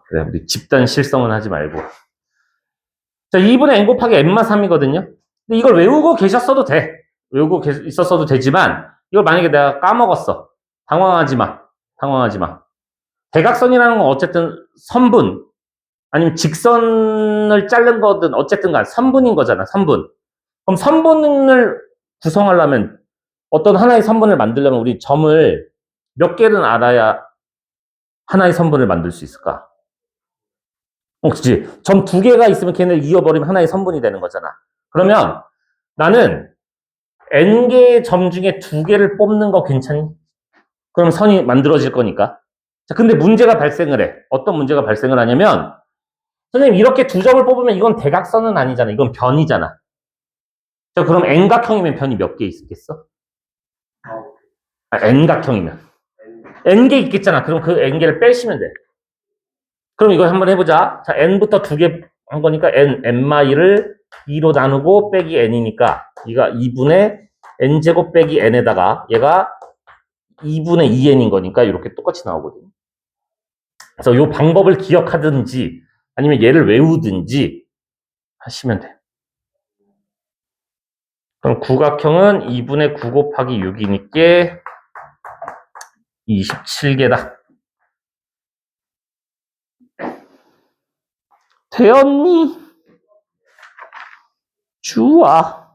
그래. 우리 집단 실성은 하지 말고. 자, 2분의 N 곱하기 N마 3이거든요. 근데 이걸 외우고 계셨어도 돼. 외우고 있었어도 되지만, 이걸 만약에 내가 까먹었어. 당황하지 마. 대각선이라는 건 어쨌든 선분, 아니면 직선을 자른 거든 어쨌든 간 선분인 거잖아, 선분. 그럼 선분을 구성하려면, 어떤 하나의 선분을 만들려면 우리 점을 몇 개는 알아야 하나의 선분을 만들 수 있을까? 그치? 점 2개가 있으면 걔네를 이어버리면 하나의 선분이 되는 거잖아. 그러면 나는 n개의 점 중에 2개를 뽑는 거 괜찮니? 그럼 선이 만들어질 거니까. 자, 근데 문제가 발생을 해. 어떤 문제가 발생을 하냐면, 선생님, 이렇게 2점을 뽑으면 이건 대각선은 아니잖아. 이건 변이잖아. 자, 그럼 n각형이면 변이 몇 개 있겠어? n각형이면. n개 있겠잖아. 그럼 그 n개를 빼시면 돼. 그럼 이거 한번 해보자. 자, n부터 2개 한 거니까 n마이를 2로 나누고 빼기 n이니까 얘가 2분의 n제곱 빼기 n에다가 얘가 2분의 2n인 거니까 이렇게 똑같이 나오거든요. 그래서 이 방법을 기억하든지 아니면 얘를 외우든지 하시면 돼. 그럼 구각형은 2분의 9 곱하기 6이니까 27개다. 되었니? 좋아.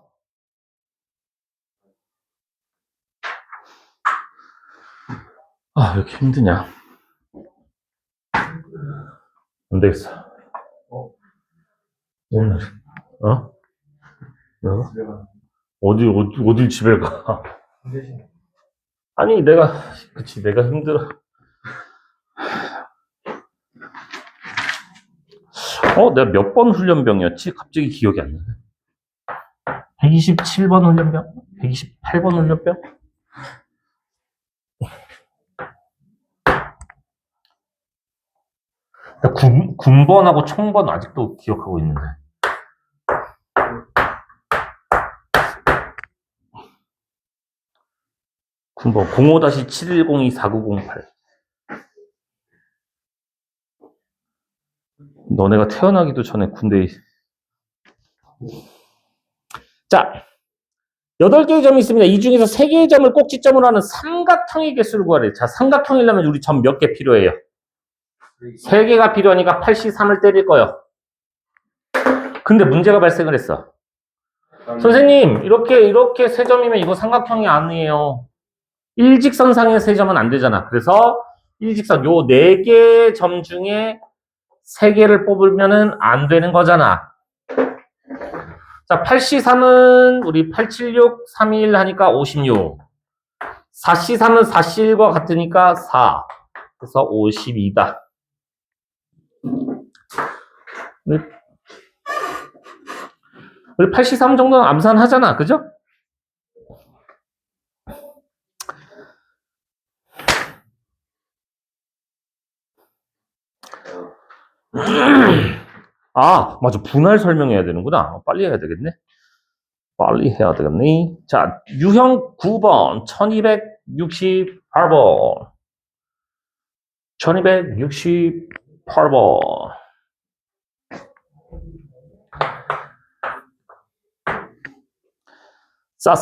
아, 왜 이렇게 힘드냐? 안 되겠어. 오늘, 어딜 집에 가? 아니, 내가 힘들어. 내가 몇 번 훈련병이었지? 갑자기 기억이 안 나네. 127번 훈련병? 128번 훈련병? 군번하고 총번 아직도 기억하고 있는데. 군번 05-7102-4908. 너네가 태어나기도 전에 군대에. 자, 8개의 점이 있습니다. 이 중에서 3개의 점을 꼭지점으로 하는 삼각형의 개수를 구하래. 자, 삼각형이려면 우리 점 몇 개 필요해요? 3개가 필요하니까 83을 때릴 거예요. 근데 문제가 발생을 했어. 선생님, 이렇게 3점이면 이거 삼각형이 아니에요. 일직선상의 3점은 안 되잖아. 그래서 일직선 요 4개의 점 중에 3개를 뽑으면은 안 되는 거잖아. 자, 83은 우리 876, 31 하니까 56. 4C3은 4C1과 같으니까 4. 그래서 52다. 우리 83 정도는 암산하잖아. 그죠? 아, 맞아. 분할 설명해야 되는구나. 빨리 해야 되겠네. 자, 유형 9번, 1268번. 1268번. 싸.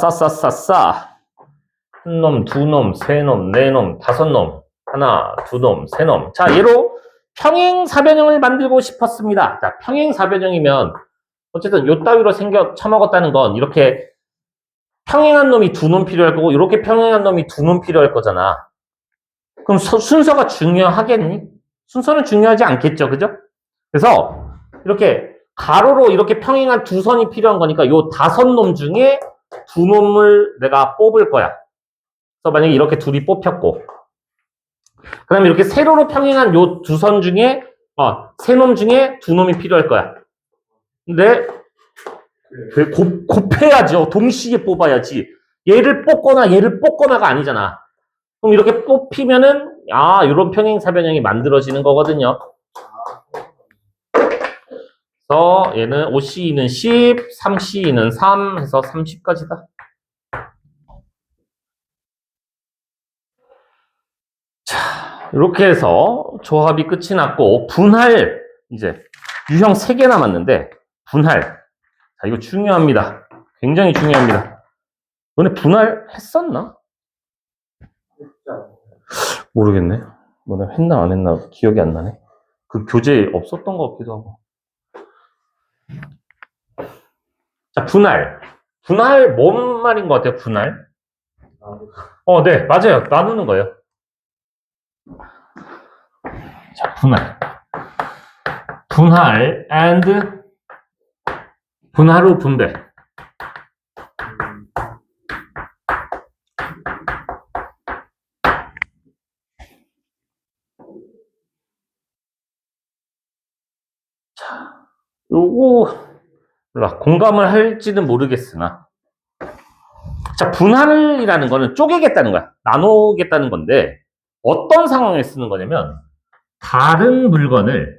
한 놈, 두 놈, 세 놈, 네 놈, 다섯 놈. 하나, 두 놈, 세 놈. 자, 얘로 평행사변형을 만들고 싶었습니다. 자, 평행사변형이면 어쨌든 요 따위로 처먹었다는 건 이렇게 평행한 놈이 2놈 필요할 거고 이렇게 평행한 놈이 2놈 필요할 거잖아. 그럼 순서가 중요하겠니? 순서는 중요하지 않겠죠. 그죠? 그래서 이렇게 가로로 이렇게 평행한 2선이 필요한 거니까 요 5놈 중에 2놈을 내가 뽑을 거야. 그래서 만약에 이렇게 둘이 뽑혔고 그 다음에 이렇게 세로로 평행한 요 2선 중에 3놈 중에 2놈이 필요할 거야. 근데 곱해야죠. 동시에 뽑아야지. 얘를 뽑거나가 아니잖아. 그럼 이렇게 뽑히면은 이런 평행사변형이 만들어지는 거거든요. 그래서 얘는 5C2는 10, 3C2는 3 해서 30까지다. 자, 이렇게 해서 조합이 끝이 났고 분할 이제 유형 3개 남았는데 분할. 자, 이거 중요합니다. 굉장히 중요합니다. 너네 분할 했었나? 모르겠네. 너네 했나 안 했나 기억이 안 나네. 그 교재에 없었던 것 같기도 하고. 자, 분할. 분할 뭔 말인 것 같아요, 분할? 네, 맞아요. 나누는 거예요. 자, 분할. 분할 and 분할 후 분배. 요거 몰라. 공감을 할지는 모르겠으나 자, 분할이라는 거는 쪼개겠다는 거야. 나누겠다는 건데 어떤 상황에 쓰는 거냐면 다른 물건을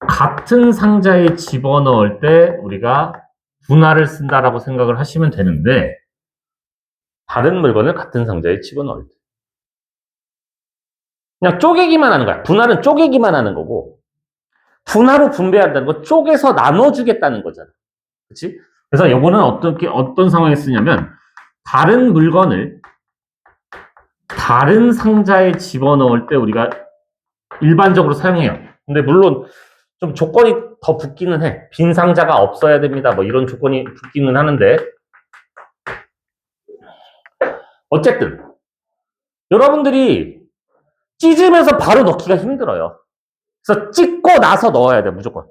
같은 상자에 집어넣을 때 우리가 분할을 쓴다라고 생각을 하시면 되는데 다른 물건을 같은 상자에 집어넣을 때 그냥 쪼개기만 하는 거야. 분할은 쪼개기만 하는 거고 분할로 분배한다는 건 쪼개서 나눠주겠다는 거잖아. 그렇지? 그래서 요거는 어떤 상황에 쓰냐면 다른 물건을 다른 상자에 집어넣을 때 우리가 일반적으로 사용해요. 근데 물론 좀 조건이 더 붙기는 해. 빈 상자가 없어야 됩니다. 뭐 이런 조건이 붙기는 하는데 어쨌든 여러분들이 찢으면서 바로 넣기가 힘들어요. 그래서 찢고 나서 넣어야 돼, 무조건.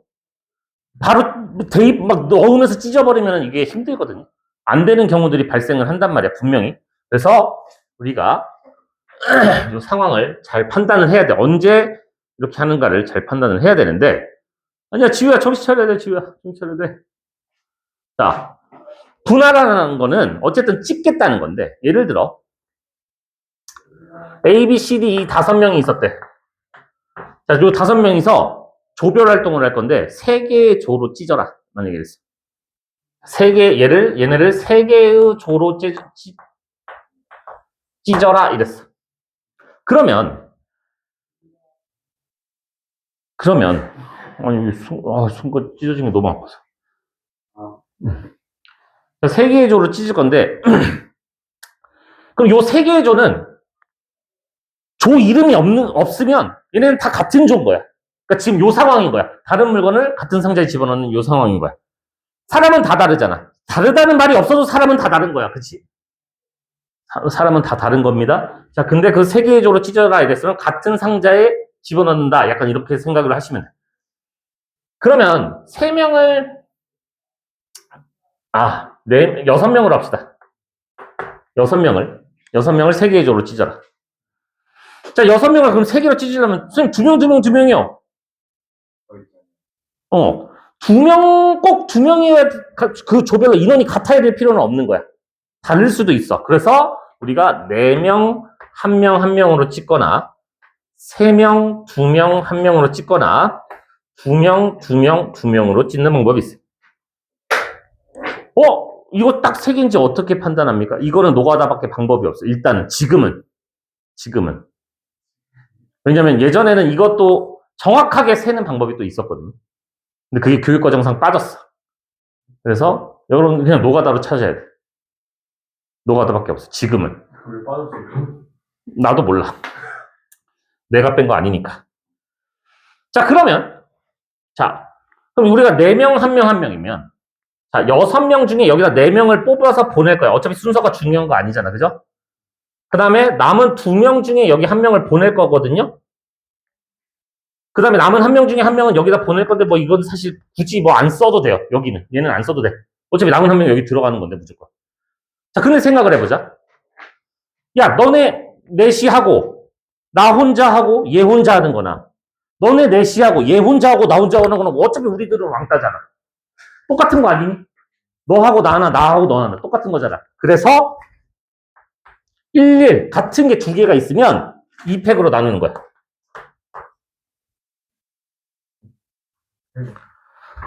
바로 대입 막 넣으면서 찢어버리면 이게 힘들거든요. 안 되는 경우들이 발생을 한단 말이야, 분명히. 그래서 우리가 이 상황을 잘 판단을 해야 돼. 언제 이렇게 하는가를 잘 판단을 해야 되는데 아니야, 지우야, 정신 차려야 돼, 지우야. 정신 차려야 돼. 자, 분할하는 거는 어쨌든 찢겠다는 건데 예를 들어 A, B, C, D 이 5명이 있었대. 자, 요 5명이서 조별 활동을 할 건데 3개의 조로 찢어라. 만약에 이랬어. 얘네를 3개의 조로 찢어라. 이랬어. 그러면, 아니, 손가 찢어진 게 너무 아파서. 3개의 조로 찢을 건데, 그럼 요 3개의 조는 조 이름이 없으면 얘네는 다 같은 조인 거야. 그러니까 지금 요 상황인 거야. 다른 물건을 같은 상자에 집어넣는 요 상황인 거야. 사람은 다 다르잖아. 다르다는 말이 없어도 사람은 다 다른 거야. 그치? 사람은 다 다른 겁니다. 자, 근데 그 3개의 조로 찢어라 이랬으면 같은 상자에 집어넣는다. 약간 이렇게 생각을 하시면 돼. 그러면 3명을 6명으로 합시다. 6명을 3개의 조로 찢어라. 자, 6명을 그럼 3개로 찢으려면 선생님 2명이요. 꼭 2명이어야 그 조별로 인원이 같아야 될 필요는 없는 거야. 다를 수도 있어. 그래서 우리가 4명, 1명, 1명으로 찍거나 3명, 2명, 1명으로 찍거나 2명, 2명, 2명으로 찢는 방법이 있어요. 이거 딱 3개인지 어떻게 판단합니까? 이거는 노가다밖에 방법이 없어. 일단은 지금은. 왜냐면 예전에는 이것도 정확하게 세는 방법이 또 있었거든요. 근데 그게 교육과정상 빠졌어. 그래서 여러분 그냥 노가다로 찾아야 돼. 노가다밖에 없어. 지금은. 왜 빠졌어요? 나도 몰라. 내가 뺀 거 아니니까. 자, 그럼 우리가 4명, 1명, 1명이면 자, 6명 중에 여기다 4명을 뽑아서 보낼 거야. 어차피 순서가 중요한 거 아니잖아. 그죠? 그 다음에 남은 2명 중에 여기 1명을 보낼 거거든요. 그 다음에 남은 1명 중에 1명은 여기다 보낼 건데 뭐 이건 사실 굳이 뭐 안 써도 돼요. 여기는. 얘는 안 써도 돼. 어차피 남은 1명이 여기 들어가는 건데 무조건. 자, 근데 생각을 해보자. 야, 너네 넷이 하고 나 혼자 하고 얘 혼자 하는 거나 너네 넷이 하고 얘 혼자 하고 나 혼자 하는 거나 어차피 우리들은 왕따잖아. 똑같은 거 아니니? 너하고 나 하나, 나하고 너 하나 똑같은 거잖아. 그래서 1, 같은 게 2개가 있으면 2팩으로 나누는 거야.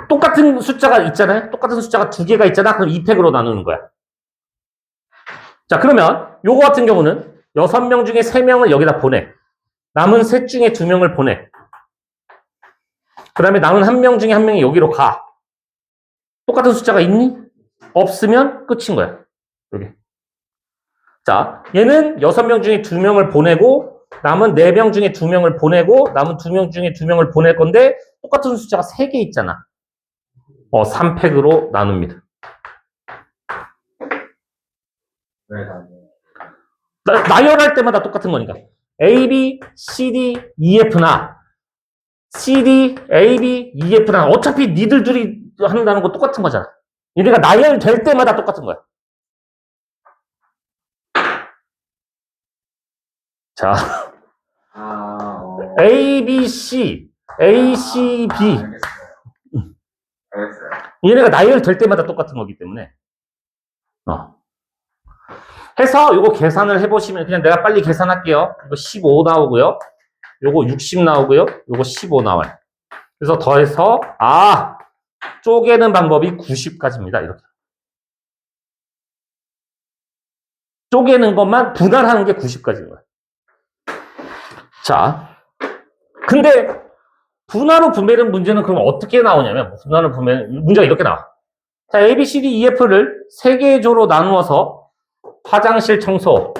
똑같은 숫자가 있잖아요. 똑같은 숫자가 2개가 있잖아. 그럼 2팩으로 나누는 거야. 자, 그러면 요거 같은 경우는 6명 중에 3명을 여기다 보내. 남은 셋 중에 2명을 보내. 그 다음에 남은 1명 중에 1명이 여기로 가. 똑같은 숫자가 있니? 없으면 끝인 거야. 여기. 자, 얘는 6명 중에 2명을 보내고 남은 4명 중에 2명을 보내고 남은 2명 중에 2명을 보낼 건데 똑같은 숫자가 3개 있잖아. 3팩으로 나눕니다. 왜 나뉘어요? 나열할 때마다 똑같은 거니까. A, B, C, D, E, F나 C, D, A, B, E, F나 어차피 니들 둘이 한다는 거 똑같은 거잖아. 얘네가 나열될 때마다 똑같은 거야. 자, A, B, C A, C, B. 알겠어요. 알겠어요. 얘네가 나열될 때마다 똑같은 거기 때문에. 해서 이거 계산을 해보시면 그냥 내가 빨리 계산할게요. 이거 15 나오고요. 요거 60 나오고요. 요거 15 나와요. 그래서 더해서 쪼개는 방법이 90까지입니다. 이렇게. 쪼개는 것만 분할하는 게 90까지인 거예요. 자, 근데 분할로 분배는 문제는 그럼 어떻게 나오냐면 분할로 분배 문제가 이렇게 나와. 자, A, B, C, D, E, F를 3개의 조로 나누어서 화장실 청소,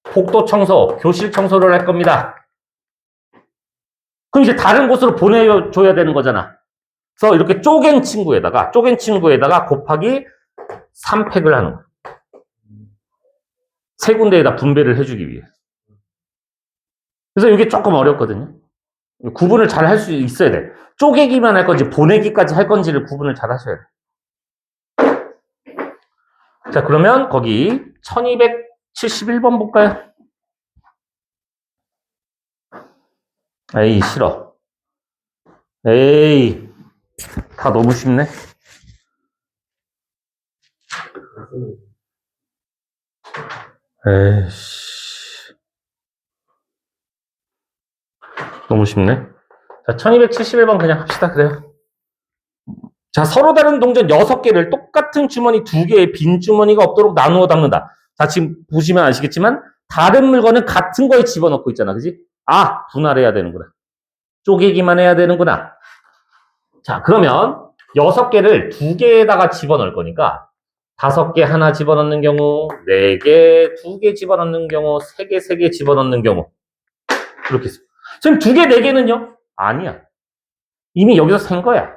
복도 청소, 교실 청소를 할 겁니다. 그럼 이제 다른 곳으로 보내줘야 되는 거잖아. 그래서 이렇게 쪼갠 친구에다가 곱하기 3팩을 하는 거야. 세 군데에다 분배를 해주기 위해. 그래서 이게 조금 어렵거든요. 구분을 잘 할 수 있어야 돼. 쪼개기만 할 건지 보내기까지 할 건지를 구분을 잘 하셔야 돼. 자, 그러면 거기 1271번 볼까요? 에이, 싫어. 에이, 다 너무 쉽네. 에이씨. 너무 쉽네. 자, 1271번 그냥 합시다. 그래요. 자, 서로 다른 동전 6개를 똑같은 주머니 2개의 빈 주머니가 없도록 나누어 담는다. 자, 지금 보시면 아시겠지만 다른 물건은 같은 거에 집어넣고 있잖아. 그지? 분할해야 되는구나. 쪼개기만 해야 되는구나. 자, 그러면 6개를 2개에다가 집어넣을 거니까 5개 하나 집어넣는 경우, 4개, 2개 집어넣는 경우, 3개, 3개 집어넣는 경우. 이렇게 했어. 지금 2개, 4개는요? 아니야. 이미 여기서 센 거야.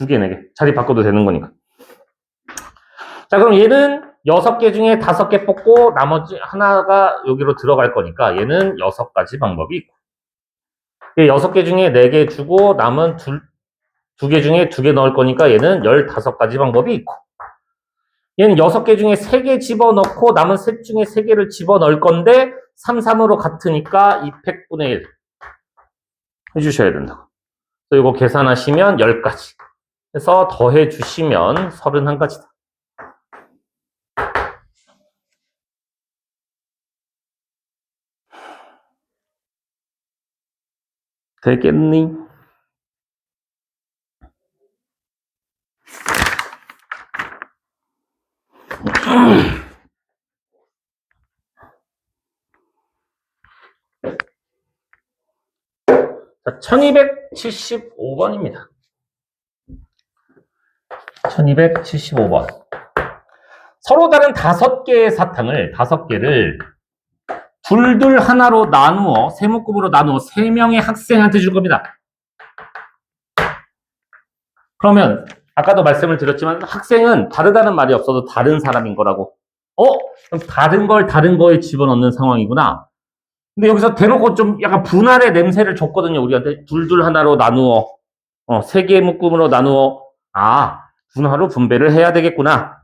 2개, 4개. 자리 바꿔도 되는 거니까. 자, 그럼 얘는 6개 중에 5개 뽑고 나머지 하나가 여기로 들어갈 거니까 얘는 6가지 방법이 있고. 6개 중에 4개 주고 남은 2개 중에 2개 넣을 거니까 얘는 15가지 방법이 있고. 얘는 6개 중에 3개 집어넣고 남은 셋 중에 3개를 집어넣을 건데 3, 3으로 같으니까 2팩분의 1 해주셔야 된다고. 그래서 이거 계산하시면 10가지. 해서 더해 주시면 31가지다. 되겠니? 자, 1275번입니다. 1275번. 서로 다른 5개의 사탕을 5개를 둘둘 하나로 나누어 세묶음으로 나누어 3명의 학생한테 줄 겁니다. 그러면 아까도 말씀을 드렸지만 학생은 다르다는 말이 없어도 다른 사람인 거라고. 그럼 다른 걸 다른 거에 집어넣는 상황이구나. 근데 여기서 대놓고 좀 약간 분할의 냄새를 줬거든요. 우리한테 둘둘 하나로 나누어 3개의 묶음으로 나누어 분할로 분배를 해야 되겠구나.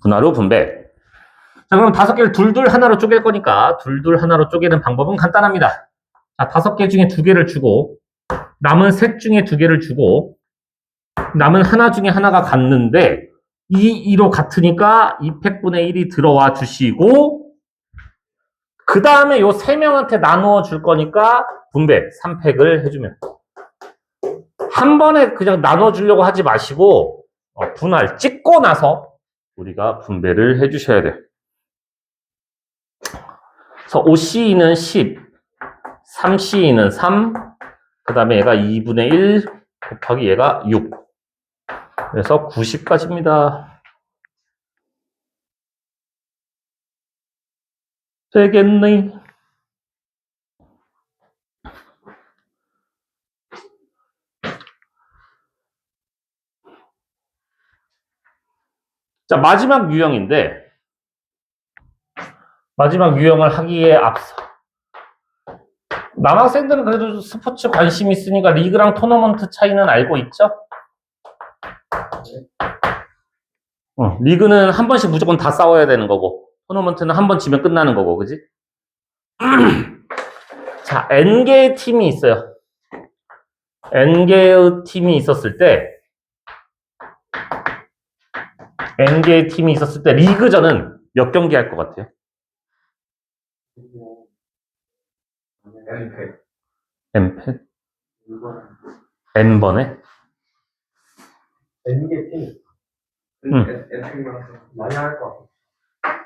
분할로 분배. 자, 그럼 5개를 둘둘 하나로 쪼갤 거니까 둘둘 하나로 쪼개는 방법은 간단합니다. 자, 5개 중에 2개를 주고 남은 셋 중에 2개를 주고 남은 하나 중에 하나가 같는데 2로 같으니까 2팩분의 1이 들어와 주시고 그 다음에 요 3명한테 나누어 줄 거니까 분배 3팩을 해주면 한 번에 그냥 나눠 주려고 하지 마시고 분할 찍고 나서 우리가 분배를 해주셔야 돼요. 그래서 5C는 10, 3C는 3, 그 다음에 얘가 2분의 1 곱하기 얘가 6. 그래서 90까지입니다. 되겠네? 자, 마지막 유형인데 마지막 유형을 하기에 앞서 남학생들은 그래도 스포츠 관심 있으니까 리그랑 토너먼트 차이는 알고 있죠? 리그는 한 번씩 무조건 다 싸워야 되는 거고 토너먼트는 한 번 지면 끝나는 거고, 그지? 자, N개의 팀이 있어요. N개의 팀이 있었을 때, N개의 팀이 있었을 때, 리그전은 몇 경기 할 것 같아요? N팩. N패? N번에? N개 팀 N팩만 하세요. 많이 할 것 같아.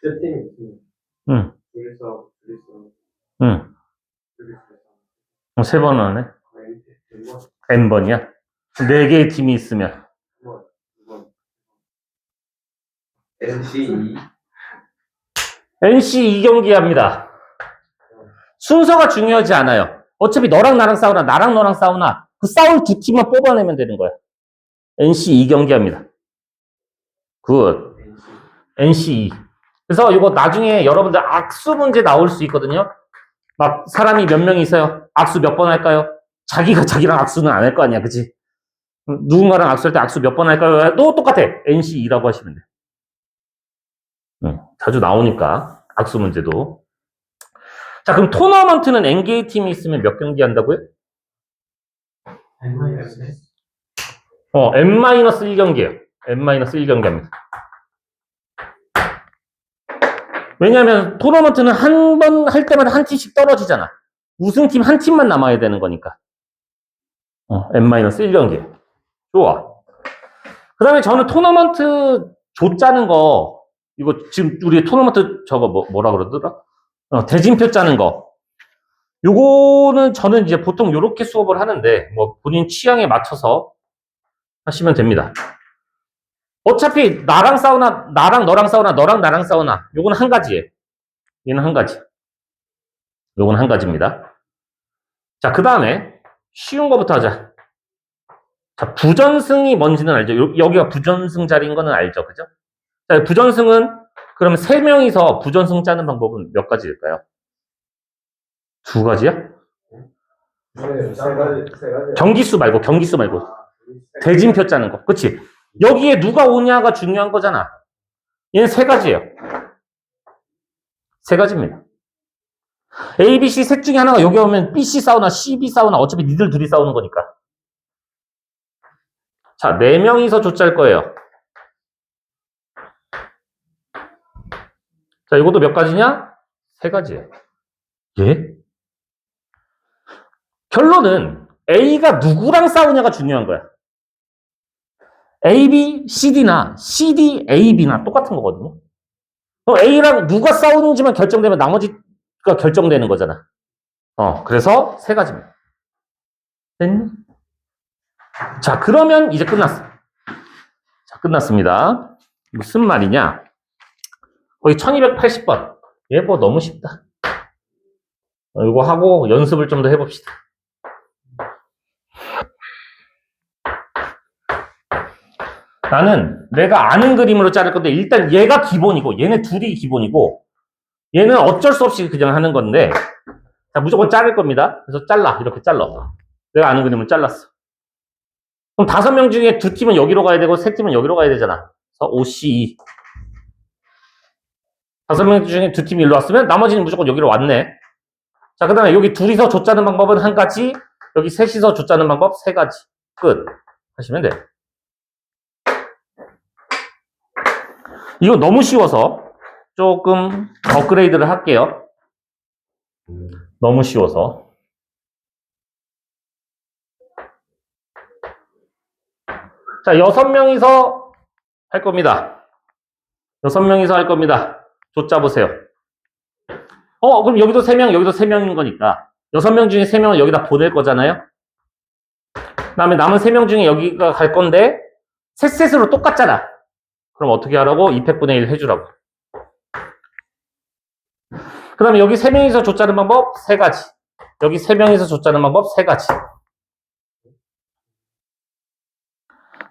제 팀이 있으면 응, 둘이서 응. 세 번은 안 해? N번이야? 네 개의 팀이 있으면. NC2. NC 2경기 합니다. 순서가 중요하지 않아요. 어차피 너랑 나랑 싸우나, 나랑 너랑 싸우나, 그 싸울 두 팀만 뽑아내면 되는 거야. NC 2경기 합니다. 굿. NC 2. 그래서 이거 나중에 여러분들 악수 문제 나올 수 있거든요. 막 사람이 몇 명이 있어요. 악수 몇 번 할까요? 자기가 자기랑 악수는 안 할 거 아니야, 그치? 누군가랑 악수할 때 악수 몇 번 할까요? 또 똑같아. NC 2라고 하시면 돼. 자주 나오니까 악수 문제도. 자, 그럼 토너먼트는 N개의 팀이 있으면 몇 경기 한다고요? N-1경기예요. N-1경기 합니다. 왜냐하면 토너먼트는 한 번 할 때마다 한 팀씩 떨어지잖아. 우승팀 한 팀만 남아야 되는 거니까. N-1경기. 좋아. 그 다음에 저는 토너먼트 조 짜는 거, 이거 지금 우리 토너먼트 저거 뭐라 그러더라? 대진표 짜는 거. 요거는 저는 이제 보통 요렇게 수업을 하는데, 뭐 본인 취향에 맞춰서 하시면 됩니다. 어차피 나랑 싸우나, 나랑 너랑 싸우나, 너랑 나랑 싸우나, 요건 한 가지예요. 얘는 한 가지. 요건 한 가지입니다. 자, 그 다음에 쉬운 거부터 하자. 자, 부전승이 뭔지는 알죠? 여기가 부전승 자리인 거는 알죠? 그죠? 자, 부전승은 그러면 3명이서 부전승 짜는 방법은 몇 가지일까요? 2가지야? 세 가지. 경기수 말고. 대진표 짜는 거. 그치? 여기에 누가 오냐가 중요한 거잖아. 얘는 3가지예요. 3가지입니다. A, B, C 셋 중에 하나가 여기 오면 B, C 싸우나 C, B 싸우나 어차피 니들 둘이 싸우는 거니까. 자, 4명이서 조짤 거예요. 자, 이것도 몇 가지냐? 3가지예요. 예? 결론은 A가 누구랑 싸우냐가 중요한 거야. A, B, C, D나 C, D, A, B나 똑같은 거거든요. A랑 누가 싸우는지만 결정되면 나머지가 결정되는 거잖아. 그래서 3가지입니다. 자, 그러면 이제 끝났어. 자, 끝났습니다. 무슨 말이냐? 거기 1280번. 얘 뭐 너무 쉽다. 이거 하고 연습을 좀 더 해봅시다. 나는 내가 아는 그림으로 자를 건데 일단 얘가 기본이고 얘네 둘이 기본이고 얘는 어쩔 수 없이 그냥 하는 건데 자, 무조건 자를 겁니다. 그래서 잘라. 이렇게 잘라. 내가 아는 그림을 잘랐어. 그럼 5명 중에 2팀은 여기로 가야 되고 3팀은 여기로 가야 되잖아. 그래서 OC2. 5명 중에 2팀이 일로 왔으면 나머지는 무조건 여기로 왔네. 자, 그 다음에 여기 둘이서 조 짜는 방법은 한 가지, 여기 셋이서 조 짜는 방법 3가지. 끝. 하시면 돼. 이거 너무 쉬워서 조금 업그레이드를 할게요. 너무 쉬워서. 자, 6명이서 할 겁니다. 6명이서 할 겁니다. 조 짜보세요. 그럼 여기도 3명, 여기도 3명인 거니까 6명 중에 3명을 여기다 보낼 거잖아요. 그 다음에 남은 3명 중에 여기가 갈 건데 셋셋으로 똑같잖아. 그럼 어떻게 하라고? 2팩분의 1 해주라고. 그 다음에 여기 3명이서 조 짜는 방법 3가지. 여기 3명이서 조 짜는 방법 3가지.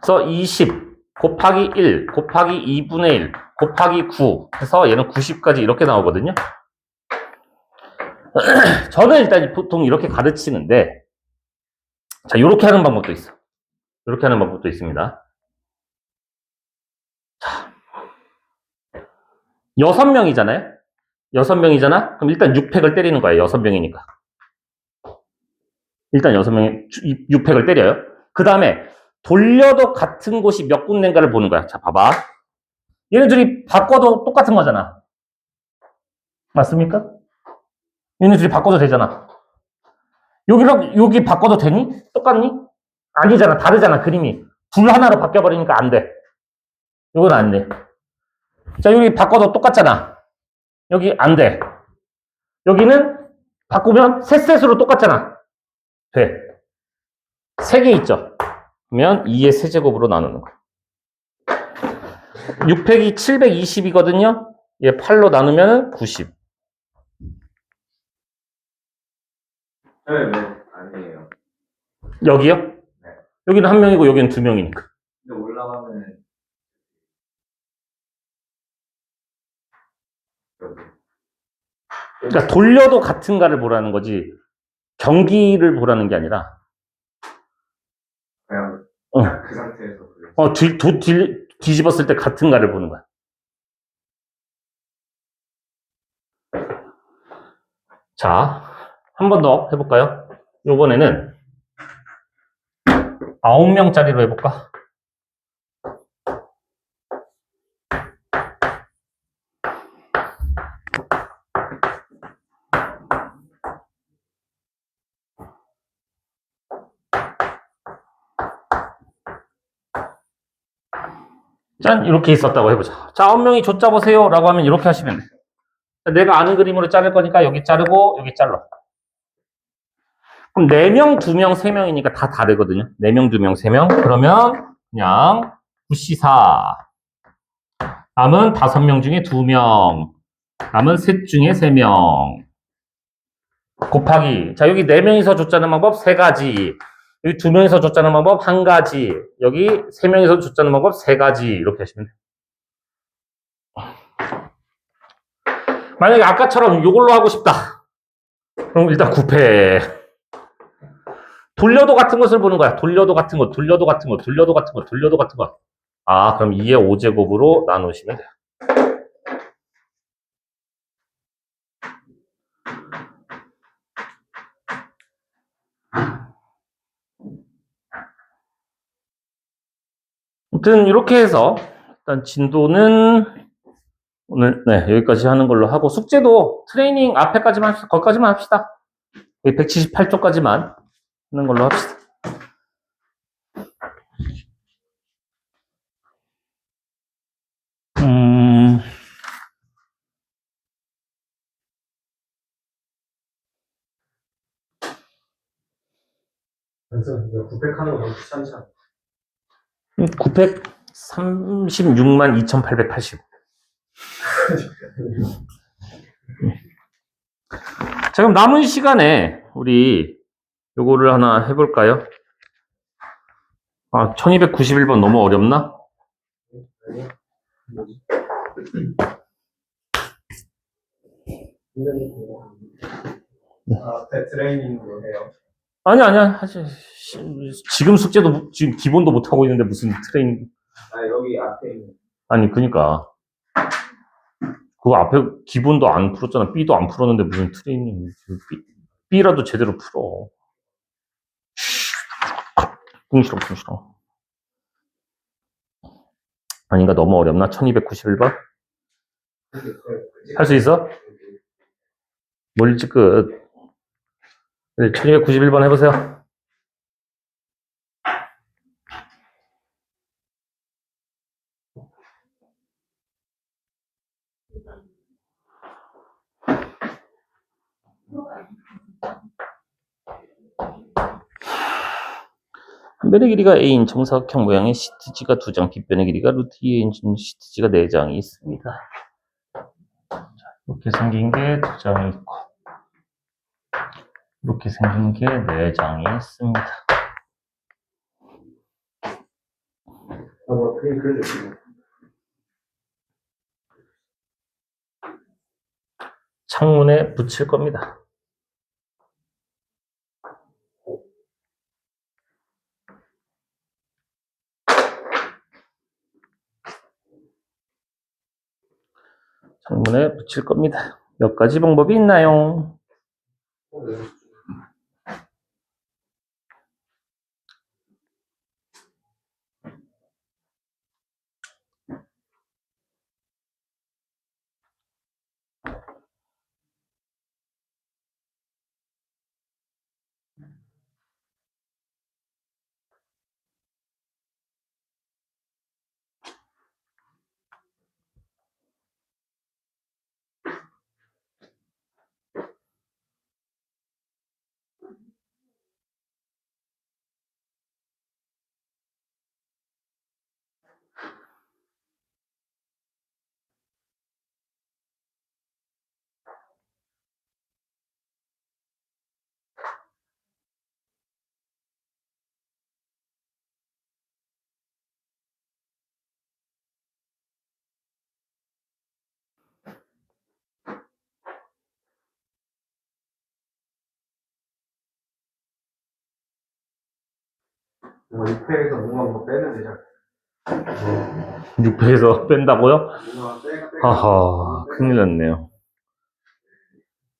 그래서 20 곱하기 1 곱하기 2분의 1 곱하기 9 해서 얘는 90까지 이렇게 나오거든요. 저는 일단 보통 이렇게 가르치는데 자, 이렇게 하는 방법도 있어. 이렇게 하는 방법도 있습니다. 자, 6명이잖아요. 6명이잖아? 그럼 일단 6팩을 때리는 거예요. 6명이니까. 일단 6명의 6팩을 때려요. 그 다음에 돌려도 같은 곳이 몇 군데인가를 보는 거야. 자, 봐봐. 얘네들이 바꿔도 똑같은 거잖아. 맞습니까? 얘네들이 바꿔도 되잖아. 여기랑 여기 바꿔도 되니? 똑같니? 아니잖아. 다르잖아. 그림이. 둘 하나로 바뀌어버리니까 안 돼. 이건 안 돼. 자, 여기 바꿔도 똑같잖아. 여기 안 돼. 여기는 바꾸면 세 셋으로 똑같잖아. 돼. 3개 있죠. 그러면 2의 세제곱으로 나누는 거야. 6팩이 720이거든요. 얘 8로 나누면 90. 왜 아니에요? 여기요? 네. 여기는 한 명이고 여기는 두 명이니까. 근데 올라가면 여기. 그러니까 돌려도 같은가를 보라는 거지 경기를 보라는 게 아니라 그냥 어. 그 상태에서 그려요. 뒤집었을 때 같은가를 보는 거야. 자, 한 번 더 해볼까요? 요번에는 9명짜리로 해볼까? 짠! 이렇게 있었다고 해보자. 자, 9명이 조 보세요 라고 하면 이렇게 하시면 돼. 내가 아는 그림으로 자를 거니까 여기 자르고 여기 잘라. 그럼 4명, 2명, 3명이니까 다 다르거든요. 4명, 2명, 3명. 그러면 그냥 9C4. 남은 5명 중에 2명. 남은 셋 중에 3명. 곱하기. 자, 여기 4명이서 줬자는 방법 3가지. 여기 2명이서 줬자는 방법 1가지. 여기 3명이서 줬자는 방법 3가지. 이렇게 하시면 돼요. 만약에 아까처럼 이걸로 하고 싶다. 그럼 일단 9패. 돌려도 같은 것을 보는 거야. 돌려도 같은 거, 돌려도 같은 거, 돌려도 같은 거, 돌려도 같은 거. 아, 그럼 2의 5제곱으로 나누시면 돼요. 아무튼 이렇게 해서 일단 진도는 오늘 여기까지 하는 걸로 하고 숙제도 트레이닝 앞에까지만 합시다. 거기까지만 합시다. 178쪽까지만 하는 걸로 합시다. 그래서 이거 900하는 거 너무 귀찮지 않아? 936만 2880. 자, 그럼 남은 시간에 우리 요거를 하나 해볼까요? 아, 1291번 너무 어렵나? 앞에 트레이닝으로 해요. 아니야. 지금 숙제도, 지금 기본도 못하고 있는데 무슨 트레이닝. 아, 여기 앞에 있는. 아니, 그니까. 그거 앞에 기본도 안 풀었잖아. B도 안 풀었는데 무슨 트레이닝. B라도 제대로 풀어. 붕시렁. 아닌가? 너무 어렵나? 1291번? 할 수 있어? 물질 끝. 1291번 해보세요. 한 변의 길이가 A인 정사각형 모양의 시트지가 2장, 빗변의 길이가 루트 2A인 시트지가 4장이 있습니다. 자, 이렇게 생긴 게 2장이 있고, 이렇게 생긴 게 4장이 있습니다. 그림 그려주시고. 창문에 붙일 겁니다. 창문에 붙일 겁니다. 몇 가지 방법이 있나요? 뭔가 6회에서 뭔가 빼면 되잖아. 600에서 뺀다고요? 뭔가 빼가 하하, 큰일 났네요.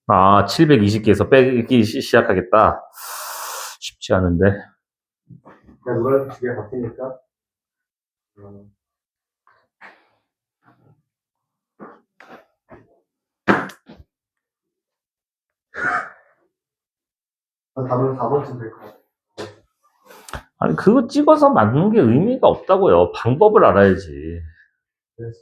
아, 720개에서 빼기 시작하겠다. 쉽지 않은데. 그냥 노란색 두 개가 바뀌니까. 답은 4번쯤 될 것 같아. 아니, 그거 찍어서 맞는 게 의미가 없다고요. 방법을 알아야지. 그래서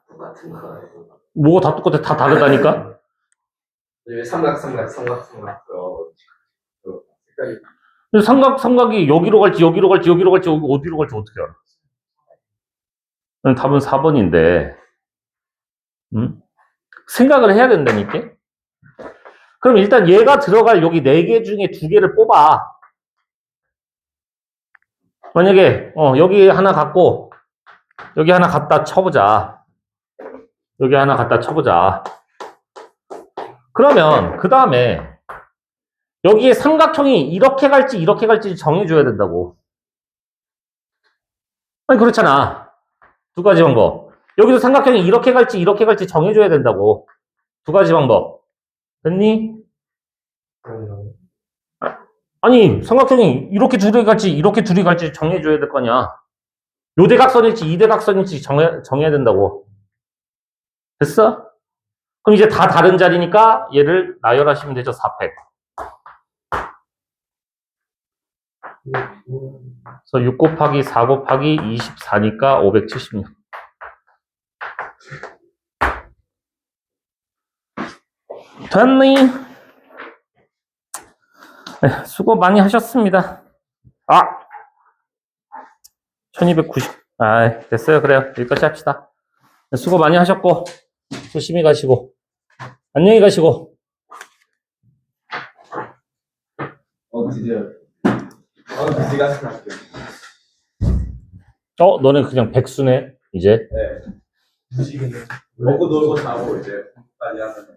똑같은 거. 뭐가 다 똑같아? 다 다르다니까? 왜 삼각. 색깔이. 근데 삼각이 여기로 갈지, 여기로 갈지, 여기로 갈지, 어디로 갈지 어떻게 알아? 답은 4번인데, 생각을 해야 된다니까? 그럼 일단 얘가 들어갈 여기 4개 중에 2개를 뽑아. 만약에, 여기 하나 갖고, 여기 하나 갖다 쳐보자. 여기 하나 갖다 쳐보자. 그러면, 그 다음에, 여기에 삼각형이 이렇게 갈지 정해줘야 된다고. 아니, 그렇잖아. 두 가지 방법. 여기도 삼각형이 이렇게 갈지 정해줘야 된다고. 두 가지 방법. 됐니? 아니, 삼각형이 이렇게 둘이 갈지 정해줘야 될 거냐. 요 대각선일지 이 대각선일지 정해야 된다고. 됐어? 그럼 이제 다 다른 자리니까 얘를 나열하시면 되죠. 4팩. 그래서 6 곱하기 4 곱하기 24니까 576. 됐니? 네, 수고 많이 하셨습니다. 1290. 됐어요. 그래요. 여기까지 합시다. 네, 수고 많이 하셨고, 조심히 가시고, 안녕히 가시고. 드디어 그지 같은 학교. 너네 그냥 백수네, 이제. 네. 무식이네. 먹고 놀고 자고 이제 빨리 하면.